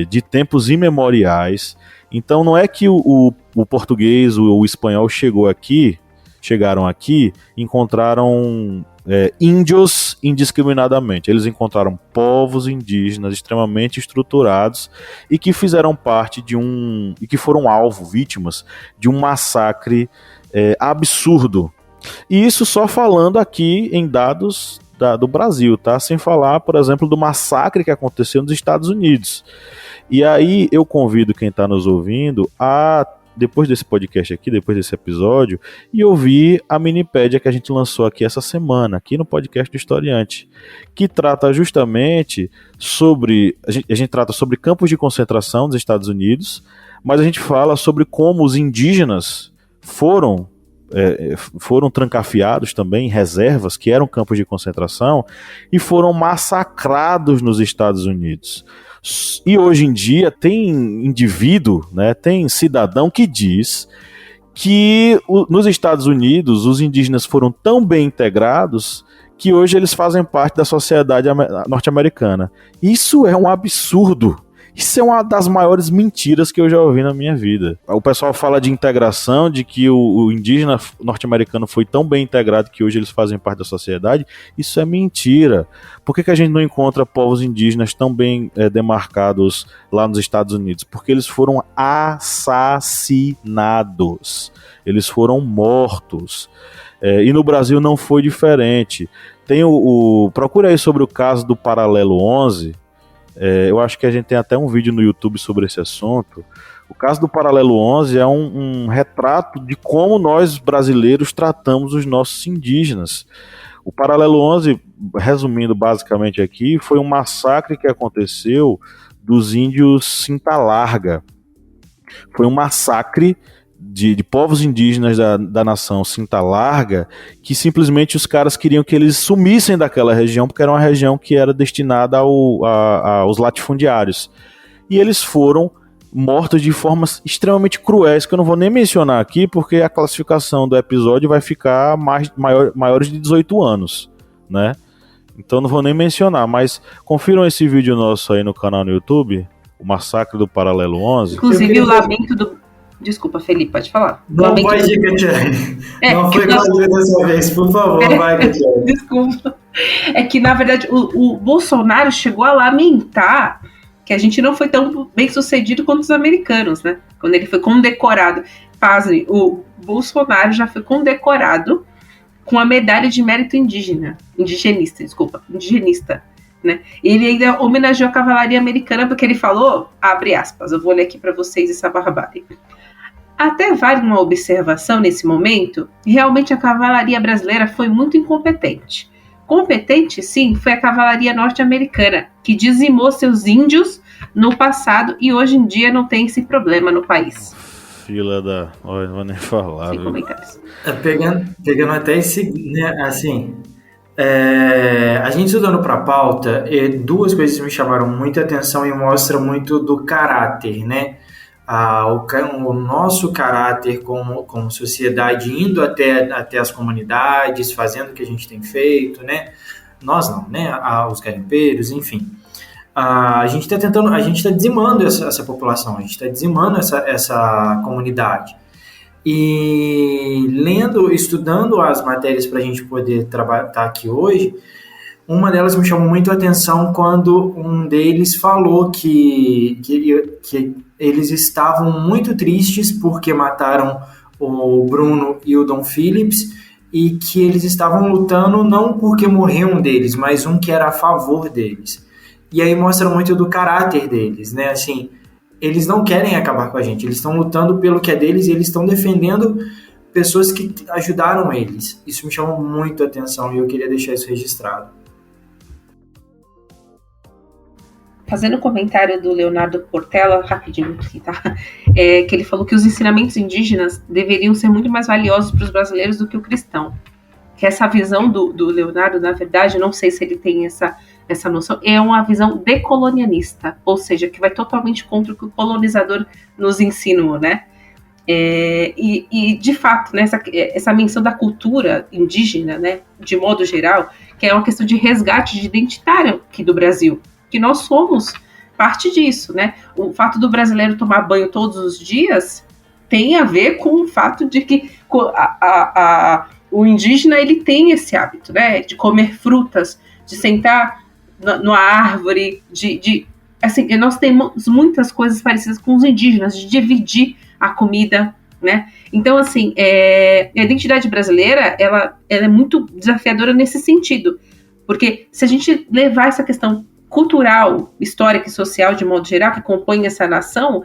de tempos imemoriais. Então não é que o português, o espanhol chegaram aqui, encontraram índios indiscriminadamente. Eles encontraram povos indígenas extremamente estruturados e que fizeram parte e que foram vítimas de um massacre absurdo. E isso só falando aqui em dados do Brasil, tá? Sem falar, por exemplo, do massacre que aconteceu nos Estados Unidos. E aí eu convido quem está nos ouvindo a, depois desse podcast aqui, depois desse episódio, e ouvir a minipédia que a gente lançou aqui essa semana, aqui no podcast do Historiante, que trata justamente sobre... A gente trata sobre campos de concentração dos Estados Unidos, mas a gente fala sobre como os indígenas foram trancafiados também em reservas, que eram campos de concentração, e foram massacrados nos Estados Unidos. E hoje em dia tem indivíduo, né, tem cidadão que diz que nos Estados Unidos os indígenas foram tão bem integrados que hoje eles fazem parte da sociedade norte-americana. Isso é um absurdo. Isso é uma das maiores mentiras que eu já ouvi na minha vida. O pessoal fala de integração, de que o indígena norte-americano foi tão bem integrado que hoje eles fazem parte da sociedade. Isso é mentira. Por que a gente não encontra povos indígenas tão bem demarcados lá nos Estados Unidos? Porque eles foram assassinados. Eles foram mortos. E no Brasil não foi diferente. Tem procura aí sobre o caso do Paralelo 11. Eu acho que a gente tem até um vídeo no YouTube sobre esse assunto. O caso do Paralelo 11 é um retrato de como nós brasileiros tratamos os nossos indígenas. O Paralelo 11, resumindo basicamente aqui, foi um massacre que aconteceu dos índios Cinta Larga. Foi um massacre de povos indígenas da nação Cinta Larga, que simplesmente os caras queriam que eles sumissem daquela região, porque era uma região que era destinada aos latifundiários. E eles foram mortos de formas extremamente cruéis, que eu não vou nem mencionar aqui, porque a classificação do episódio vai ficar maiores de 18 anos, né? Então não vou nem mencionar, mas confiram esse vídeo nosso aí no canal no YouTube, o Massacre do Paralelo 11. Inclusive o lamento do... Desculpa, Felipe, pode falar. Não pode ir, Catiane. Não foi comigo dessa vez, por favor, vai, Catiane. Desculpa. É que, na verdade, o Bolsonaro chegou a lamentar que a gente não foi tão bem sucedido quanto os americanos, né? Quando ele foi condecorado. Pasme, o Bolsonaro já foi condecorado com a medalha de mérito indigenista, né? Ele ainda homenageou a cavalaria americana porque ele falou, abre aspas, eu vou ler aqui para vocês essa barbárie. Até vale uma observação nesse momento, realmente a cavalaria brasileira foi muito incompetente. Competente, sim, foi a cavalaria norte-americana, que dizimou seus índios no passado e hoje em dia não tem esse problema no país. Fila da... Olha, não vou nem falar. Sem comentários. Pegando até esse... Né, assim... a gente estudando para a pauta, duas coisas me chamaram muita atenção e mostram muito do caráter, né? O nosso caráter como sociedade indo até as comunidades, fazendo o que a gente tem feito, né? Nós não, né? Os garimpeiros, enfim. A gente está dizimando essa população, a gente está dizimando essa comunidade. E estudando as matérias para a gente poder trabalhar aqui hoje, uma delas me chamou muito a atenção quando um deles falou que eles estavam muito tristes porque mataram o Bruno e o Dom Phillips e que eles estavam lutando não porque morreu um deles, mas um que era a favor deles. E aí mostra muito do caráter deles, né? Assim, eles não querem acabar com a gente, eles estão lutando pelo que é deles e eles estão defendendo pessoas que ajudaram eles. Isso me chamou muito a atenção e eu queria deixar isso registrado. Fazendo um comentário do Leonardo Portela, rapidinho aqui, tá? Que ele falou que os ensinamentos indígenas deveriam ser muito mais valiosos para os brasileiros do que o cristão. Que essa visão do Leonardo, na verdade, eu não sei se ele tem essa noção, é uma visão decolonialista, ou seja, que vai totalmente contra o que o colonizador nos ensinou, né? E de fato, né, essa menção da cultura indígena, né, de modo geral, que é uma questão de resgate identitário aqui do Brasil, que nós somos parte disso, né? O fato do brasileiro tomar banho todos os dias tem a ver com o fato de que o indígena ele tem esse hábito, né, de comer frutas, de sentar numa árvore, assim, nós temos muitas coisas parecidas com os indígenas, de dividir a comida, né? Então, assim, a identidade brasileira, ela é muito desafiadora nesse sentido, porque se a gente levar essa questão cultural, histórica e social, de modo geral, que compõe essa nação,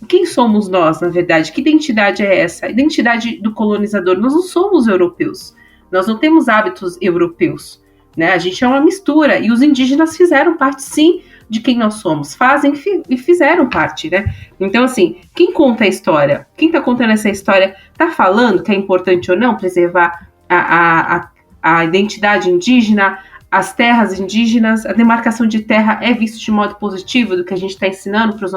quem somos nós, na verdade? Que identidade é essa? A identidade do colonizador. Nós não somos europeus, nós não temos hábitos europeus, né? A gente é uma mistura, e os indígenas fizeram parte, sim, de quem nós somos, fazem e fizeram parte, né? Então, assim, quem conta a história? Quem está contando essa história está falando que é importante ou não preservar a identidade indígena, as terras indígenas, a demarcação de terra é visto de modo positivo do que a gente está ensinando para os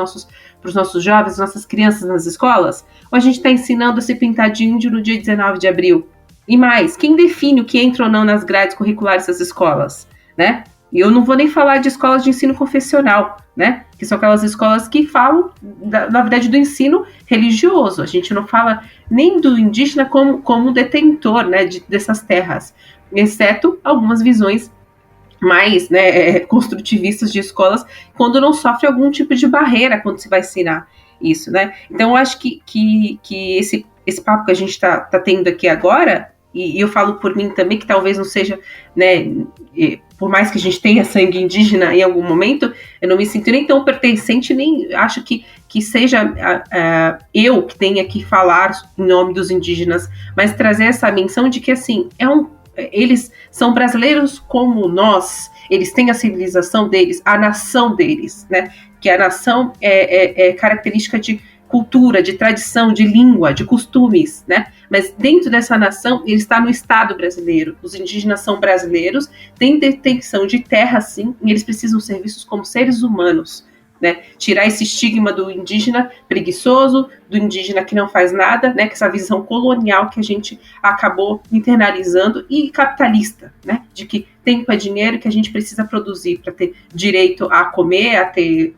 nossos jovens, nossas crianças nas escolas? Ou a gente está ensinando a se pintar de índio no dia 19 de abril? E mais, quem define o que entra ou não nas grades curriculares das escolas, né? E eu não vou nem falar de escolas de ensino confessional, né? Que são aquelas escolas que falam, na verdade, do ensino religioso. A gente não fala nem do indígena como detentor, né, dessas terras, exceto algumas visões mais, né, construtivistas de escolas, quando não sofre algum tipo de barreira quando se vai ensinar isso, né? Então, eu acho que esse papo que a gente está tendo aqui agora, e eu falo por mim também, que talvez não seja, né, por mais que a gente tenha sangue indígena em algum momento, eu não me sinto nem tão pertencente, nem acho que seja eu que tenha que falar em nome dos indígenas, mas trazer essa menção de que, assim, eles são brasileiros como nós, eles têm a civilização deles, a nação deles, né? Que a nação é característica de cultura, de tradição, de língua, de costumes, né? Mas dentro dessa nação, ele está no Estado brasileiro. Os indígenas são brasileiros, têm detenção de terra, sim, e eles precisam ser vistos como seres humanos, né? Tirar esse estigma do indígena preguiçoso, do indígena que não faz nada, né? Que essa visão colonial que a gente acabou internalizando, e capitalista, né? De que tempo é dinheiro, que a gente precisa produzir para ter direito a comer, a ter,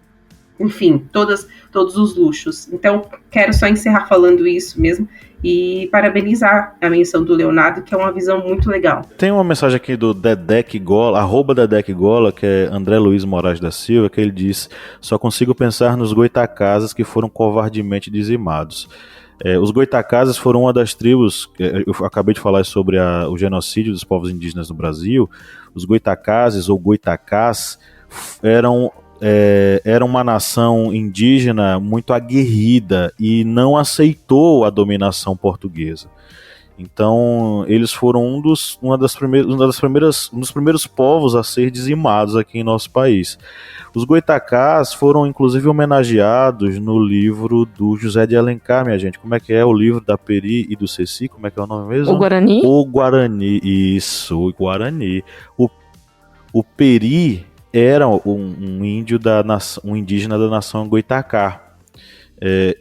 enfim, todos os luxos. Então, quero só encerrar falando isso mesmo e parabenizar a menção do Leonardo, que é uma visão muito legal. Tem uma mensagem aqui do Dedec Gola, @Dedec Gola, que é André Luiz Moraes da Silva, que ele diz: só consigo pensar nos goitacazes que foram covardemente dizimados. Os goitacazes foram uma das tribos, eu acabei de falar sobre o genocídio dos povos indígenas no Brasil. Os goitacazes ou goitacás eram uma nação indígena muito aguerrida e não aceitou a dominação portuguesa. Então, eles foram um dos primeiros povos a ser dizimados aqui em nosso país. Os goitacás foram, inclusive, homenageados no livro do José de Alencar, minha gente. Como é que é o livro da Peri e do Ceci? Como é que é o nome mesmo? O Guarani? O Guarani, isso, o Guarani. O Peri era um indígena da nação Goitacá.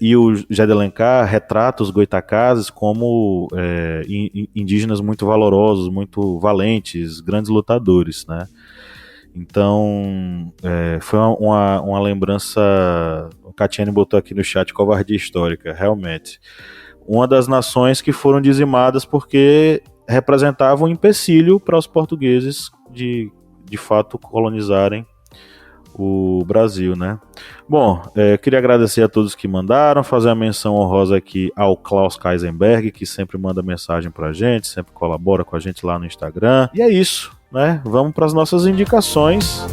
E o José de Alencar retrata os goitacazes como indígenas muito valorosos, muito valentes, grandes lutadores, né? Então, foi uma lembrança. O Catiane botou aqui no chat: covardia histórica, realmente. Uma das nações que foram dizimadas porque representavam um empecilho para os portugueses de fato colonizarem o Brasil, né? Bom, queria agradecer a todos que mandaram, fazer a menção honrosa aqui ao Klaus Kaisenberg, que sempre manda mensagem pra gente, sempre colabora com a gente lá no Instagram. E é isso, né? Vamos para as nossas indicações.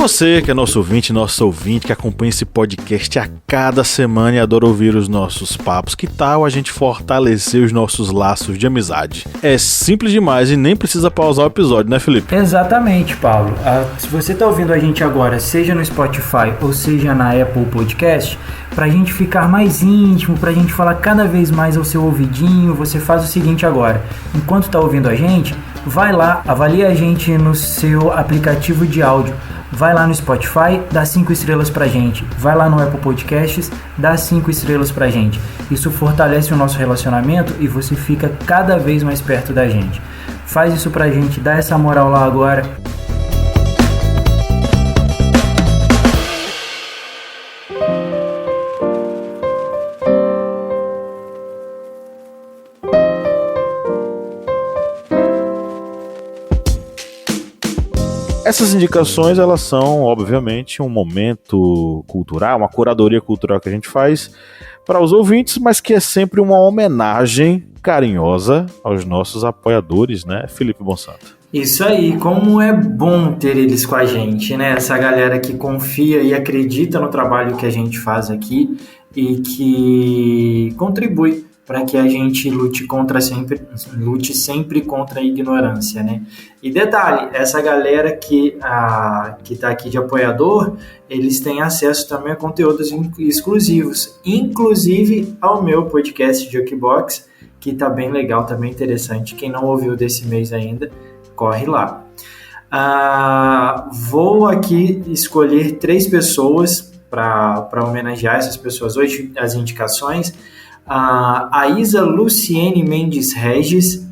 você que é nosso ouvinte, que acompanha esse podcast a cada semana e adora ouvir os nossos papos, que tal a gente fortalecer os nossos laços de amizade? É simples demais e nem precisa pausar o episódio, né, Felipe? Exatamente, Paulo. Se você está ouvindo a gente agora, seja no Spotify ou seja na Apple Podcast, para a gente ficar mais íntimo, para a gente falar cada vez mais ao seu ouvidinho, você faz o seguinte agora. Enquanto está ouvindo a gente, vai lá, avalia a gente no seu aplicativo de áudio. Vai lá no Spotify, dá 5 estrelas pra gente. Vai lá no Apple Podcasts, dá 5 estrelas pra gente. Isso fortalece o nosso relacionamento e você fica cada vez mais perto da gente. Faz isso pra gente, dá essa moral lá agora. Essas indicações, elas são, obviamente, um momento cultural, uma curadoria cultural que a gente faz para os ouvintes, mas que é sempre uma homenagem carinhosa aos nossos apoiadores, né, Felipe Bonsanto? Isso aí, como é bom ter eles com a gente, né? Essa galera que confia e acredita no trabalho que a gente faz aqui e que contribui para que a gente lute sempre contra a ignorância, né? E detalhe, essa galera que está aqui de apoiador, eles têm acesso também a conteúdos exclusivos, inclusive ao meu podcast Jukebox, que está bem legal, está bem interessante. Quem não ouviu desse mês ainda, corre lá. Vou aqui escolher 3 pessoas para homenagear essas pessoas hoje, as indicações. A Isa Luciene Mendes Regis,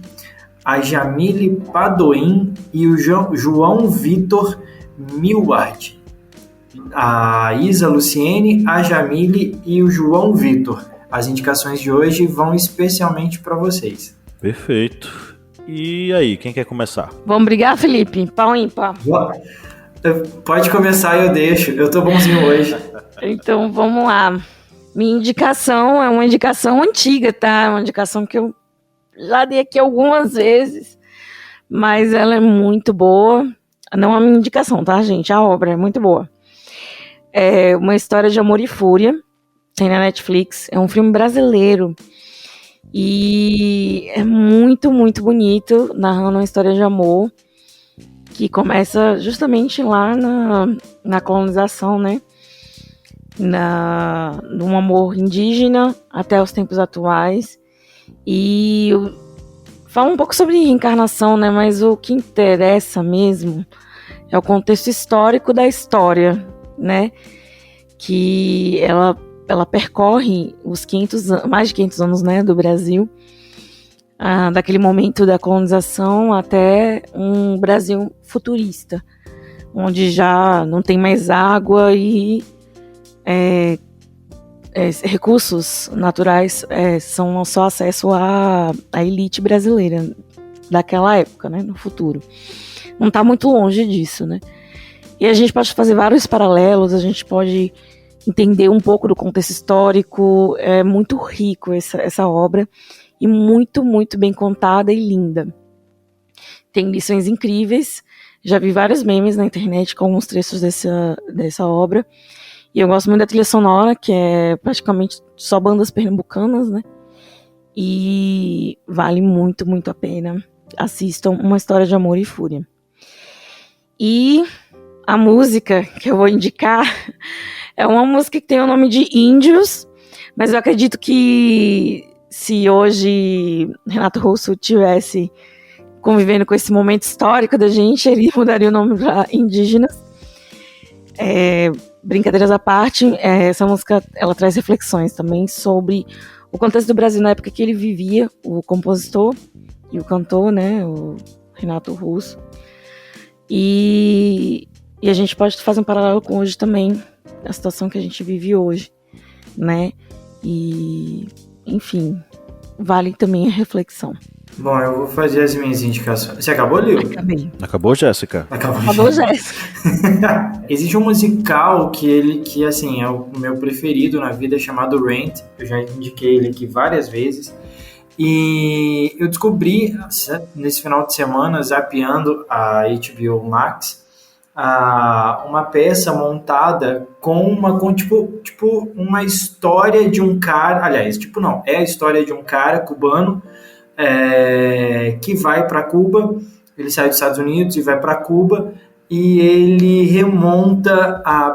a Jamile Padoim e o João Vitor Milward. A Isa Luciene, a Jamile e o João Vitor. As indicações de hoje vão especialmente para vocês. Perfeito. E aí, quem quer começar? Vamos brigar, Felipe? Pau ímpar. Pode começar, eu deixo. Eu tô bonzinho hoje. Então, vamos lá. Minha indicação é uma indicação antiga, tá? Uma indicação que eu já dei aqui algumas vezes, mas ela é muito boa. Não a minha indicação, tá, gente? A obra é muito boa. É uma história de amor e fúria. Tem na Netflix. É um filme brasileiro. E é muito, muito bonito, narrando uma história de amor que começa justamente lá na colonização, né? Num amor indígena até os tempos atuais. E fala um pouco sobre reencarnação, né? Mas o que interessa mesmo é o contexto histórico da história, né? Que ela percorre os mais de 500 anos, né, do Brasil, daquele momento da colonização até um Brasil futurista, onde já não tem mais água e recursos naturais são só acesso à elite brasileira daquela época, né, no futuro. Não está muito longe disso, né? E a gente pode fazer vários paralelos, a gente pode entender um pouco do contexto histórico. É muito rico essa obra e muito, muito bem contada e linda. Tem lições incríveis, já vi vários memes na internet com alguns trechos dessa obra, e eu gosto muito da trilha sonora, que é praticamente só bandas pernambucanas, né? E vale muito, muito a pena. Assistam Uma História de Amor e Fúria. E a música que eu vou indicar é uma música que tem o nome de Índios, mas eu acredito que se hoje Renato Russo tivesse convivendo com esse momento histórico da gente, ele mudaria o nome para Indígenas. Brincadeiras à parte, essa música ela traz reflexões também sobre o contexto do Brasil na época que ele vivia, o compositor e o cantor, né, o Renato Russo. E a gente pode fazer um paralelo com hoje também, a situação que a gente vive hoje, né? E, enfim, vale também a reflexão. Bom, eu vou fazer as minhas indicações. Você acabou, Lil? Acabei. Acabou, Jéssica? Acabou, Jéssica. Existe um musical que assim, é o meu preferido na vida, chamado Rent. Eu já indiquei ele aqui várias vezes. E eu descobri, nesse final de semana, zapeando a HBO Max, uma peça montada com tipo uma história de um cara, aliás, tipo não, é a história de um cara cubano que vai para Cuba, ele sai dos Estados Unidos e vai para Cuba, e ele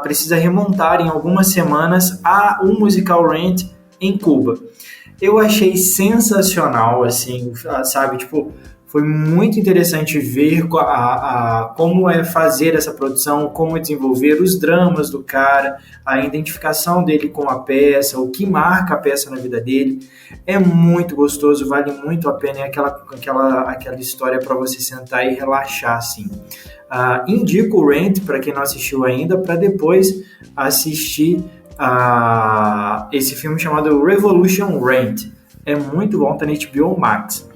precisa remontar em algumas semanas um musical Rent em Cuba. Eu achei sensacional, assim, sabe, tipo, foi muito interessante ver como é fazer essa produção, como é desenvolver os dramas do cara, a identificação dele com a peça, o que marca a peça na vida dele. É muito gostoso, vale muito a pena, é aquela história para você sentar e relaxar, assim. Indico o Rent, para quem não assistiu ainda, para depois assistir esse filme chamado Revolution Rent. É muito bom, tá na HBO Max.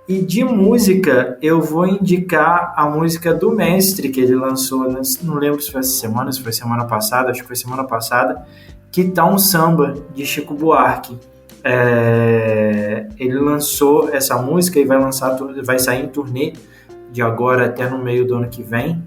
E de música, eu vou indicar a música do Mestre, que ele lançou, não lembro se foi essa semana, se foi semana passada, acho que foi semana passada, que tá um samba de Chico Buarque. Ele lançou essa música e vai sair em turnê de agora até no meio do ano que vem.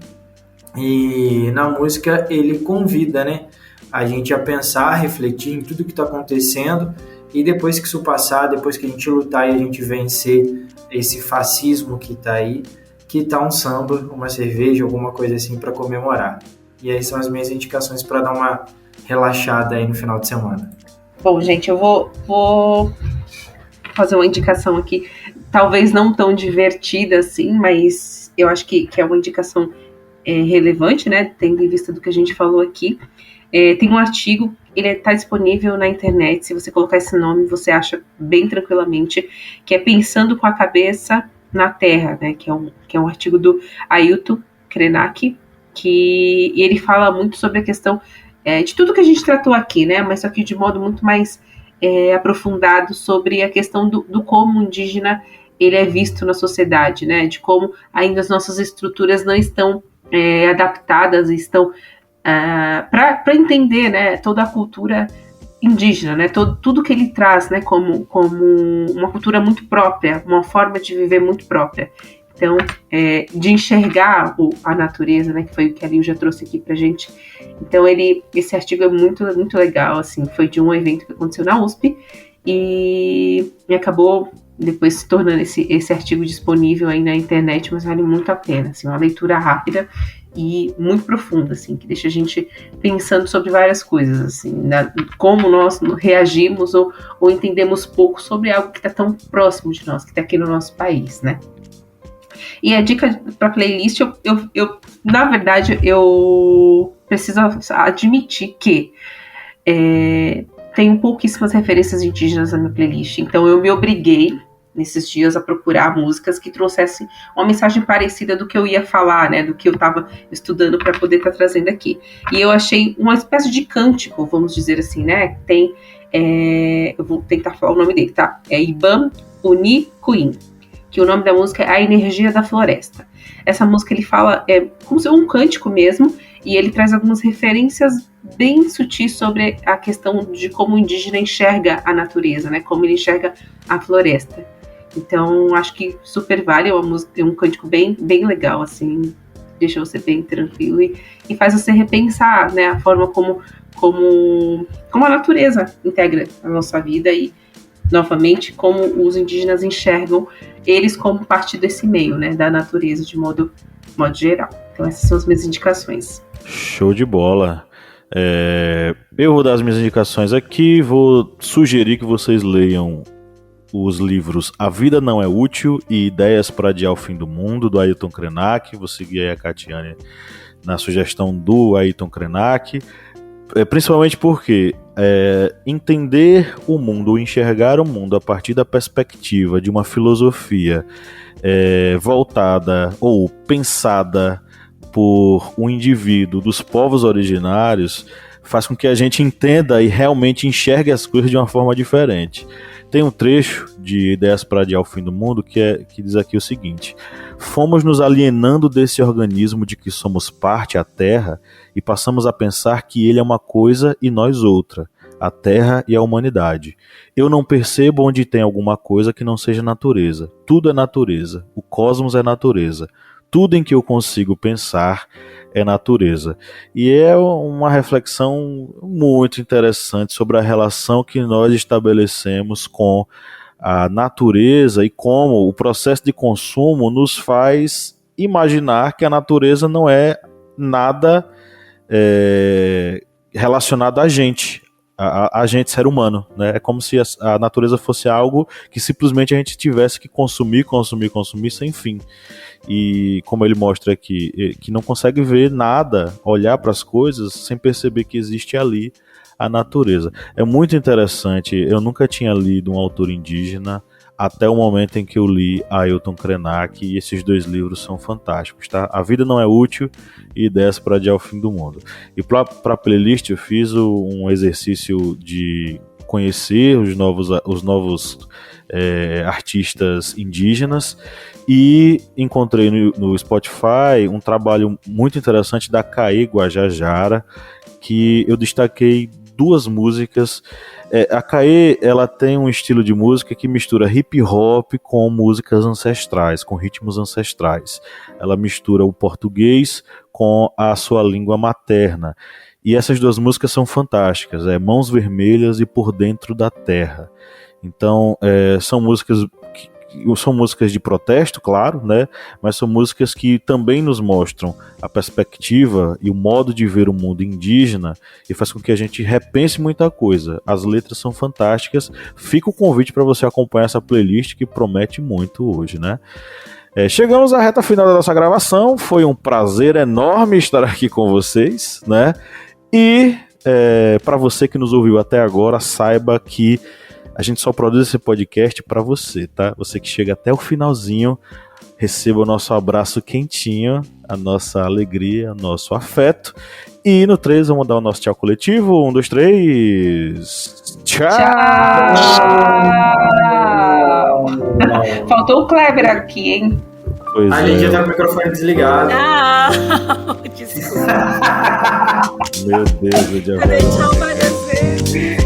E na música ele convida, né, a gente a pensar, a refletir em tudo que está acontecendo, e depois que isso passar, depois que a gente lutar e a gente vencer esse fascismo que está aí, que tá um samba, uma cerveja, alguma coisa assim para comemorar. E aí são as minhas indicações para dar uma relaxada aí no final de semana. Bom, gente, eu vou fazer uma indicação aqui, talvez não tão divertida assim, mas eu acho que é uma indicação relevante, né, tendo em vista do que a gente falou aqui. Tem um artigo, ele está disponível na internet, se você colocar esse nome, você acha bem tranquilamente, que é Pensando com a Cabeça na Terra, né, que é um artigo do Ailton Krenak, que ele fala muito sobre a questão de tudo que a gente tratou aqui, né, mas só que de modo muito mais aprofundado sobre a questão do como o indígena ele é visto na sociedade, né, de como ainda as nossas estruturas não estão adaptadas, estão para entender, né, toda a cultura indígena, né, tudo que ele traz, né, como uma cultura muito própria, uma forma de viver muito própria. Então, de enxergar a natureza, né, que foi o que a Lil já trouxe aqui pra gente. Então, esse artigo é muito, muito legal, assim, foi de um evento que aconteceu na USP e acabou depois se tornando esse artigo disponível aí na internet, mas vale muito a pena, assim, uma leitura rápida e muito profunda, assim, que deixa a gente pensando sobre várias coisas, assim, como nós reagimos ou entendemos pouco sobre algo que está tão próximo de nós, que está aqui no nosso país, né? E a dica para playlist, eu na verdade, eu preciso admitir que tenho pouquíssimas referências indígenas na minha playlist, então eu me obriguei nesses dias a procurar músicas que trouxessem uma mensagem parecida do que eu ia falar, né, do que eu estava estudando para poder estar trazendo aqui. E eu achei uma espécie de cântico, vamos dizer assim, né, tem, eu vou tentar falar o nome dele, tá? É Ibam Uni Queen, que o nome da música é A Energia da Floresta. Essa música ele fala, como se fosse um cântico mesmo, e ele traz algumas referências bem sutis sobre a questão de como o indígena enxerga a natureza, né, como ele enxerga a floresta. Então, acho que super vale, é um cântico bem, bem legal, assim, deixa você bem tranquilo e faz você repensar, né, a forma como a natureza integra a nossa vida e, novamente, como os indígenas enxergam eles como parte desse meio, né, da natureza de modo geral. Então, essas são as minhas indicações. Show de bola. Eu vou dar as minhas indicações aqui, vou sugerir que vocês leiam os livros A Vida Não é Útil e Ideias para Adiar o Fim do Mundo, do Ailton Krenak. Vou seguir aí a Catiane na sugestão do Ailton Krenak, principalmente porque entender o mundo, enxergar o mundo a partir da perspectiva de uma filosofia voltada ou pensada por um indivíduo dos povos originários faz com que a gente entenda e realmente enxergue as coisas de uma forma diferente. Tem um trecho de Ideias para Adiar o Fim do Mundo que diz aqui o seguinte: fomos nos alienando desse organismo de que somos parte, a Terra, e passamos a pensar que ele é uma coisa e nós outra, a Terra e a humanidade. Eu não percebo onde tem alguma coisa que não seja natureza. Tudo é natureza, o cosmos é natureza. Tudo em que eu consigo pensar é natureza. E é uma reflexão muito interessante sobre a relação que nós estabelecemos com a natureza e como o processo de consumo nos faz imaginar que a natureza não é nada relacionado a gente, a gente ser humano, né? É como se a natureza fosse algo que simplesmente a gente tivesse que consumir sem fim. E como ele mostra aqui, que não consegue ver nada, olhar para as coisas sem perceber que existe ali a natureza. É muito interessante, eu nunca tinha lido um autor indígena até o momento em que eu li Ailton Krenak, e esses 2 livros são fantásticos, tá? A Vida Não É Útil e Ideias para Adiar o Fim do Mundo. E para a playlist eu fiz um exercício de conhecer os novos artistas indígenas, e encontrei no Spotify um trabalho muito interessante da Caê Guajajara, que eu destaquei 2 músicas. A Caê, ela tem um estilo de música que mistura hip hop com músicas ancestrais, com ritmos ancestrais. Ela mistura o português com a sua língua materna. E essas 2 músicas são fantásticas, Mãos Vermelhas e Por Dentro da Terra. Então, são músicas de protesto, claro, né? Mas são músicas que também nos mostram a perspectiva e o modo de ver o mundo indígena, e faz com que a gente repense muita coisa. As letras são fantásticas. Fica o convite para você acompanhar essa playlist que promete muito hoje, né? Chegamos à reta final da nossa gravação. Foi um prazer enorme estar aqui com vocês, né? E para você que nos ouviu até agora, saiba que a gente só produz esse podcast para você, tá? Você que chega até o finalzinho, receba o nosso abraço quentinho, a nossa alegria, o nosso afeto. E no 3 vamos dar o nosso tchau coletivo. 1, 2, 3. Tchau! Faltou o Kleber aqui, hein? Pois A gente já tá com o microfone desligado. Não, desculpa. Meu Deus, eu já Deixa eu aparecer.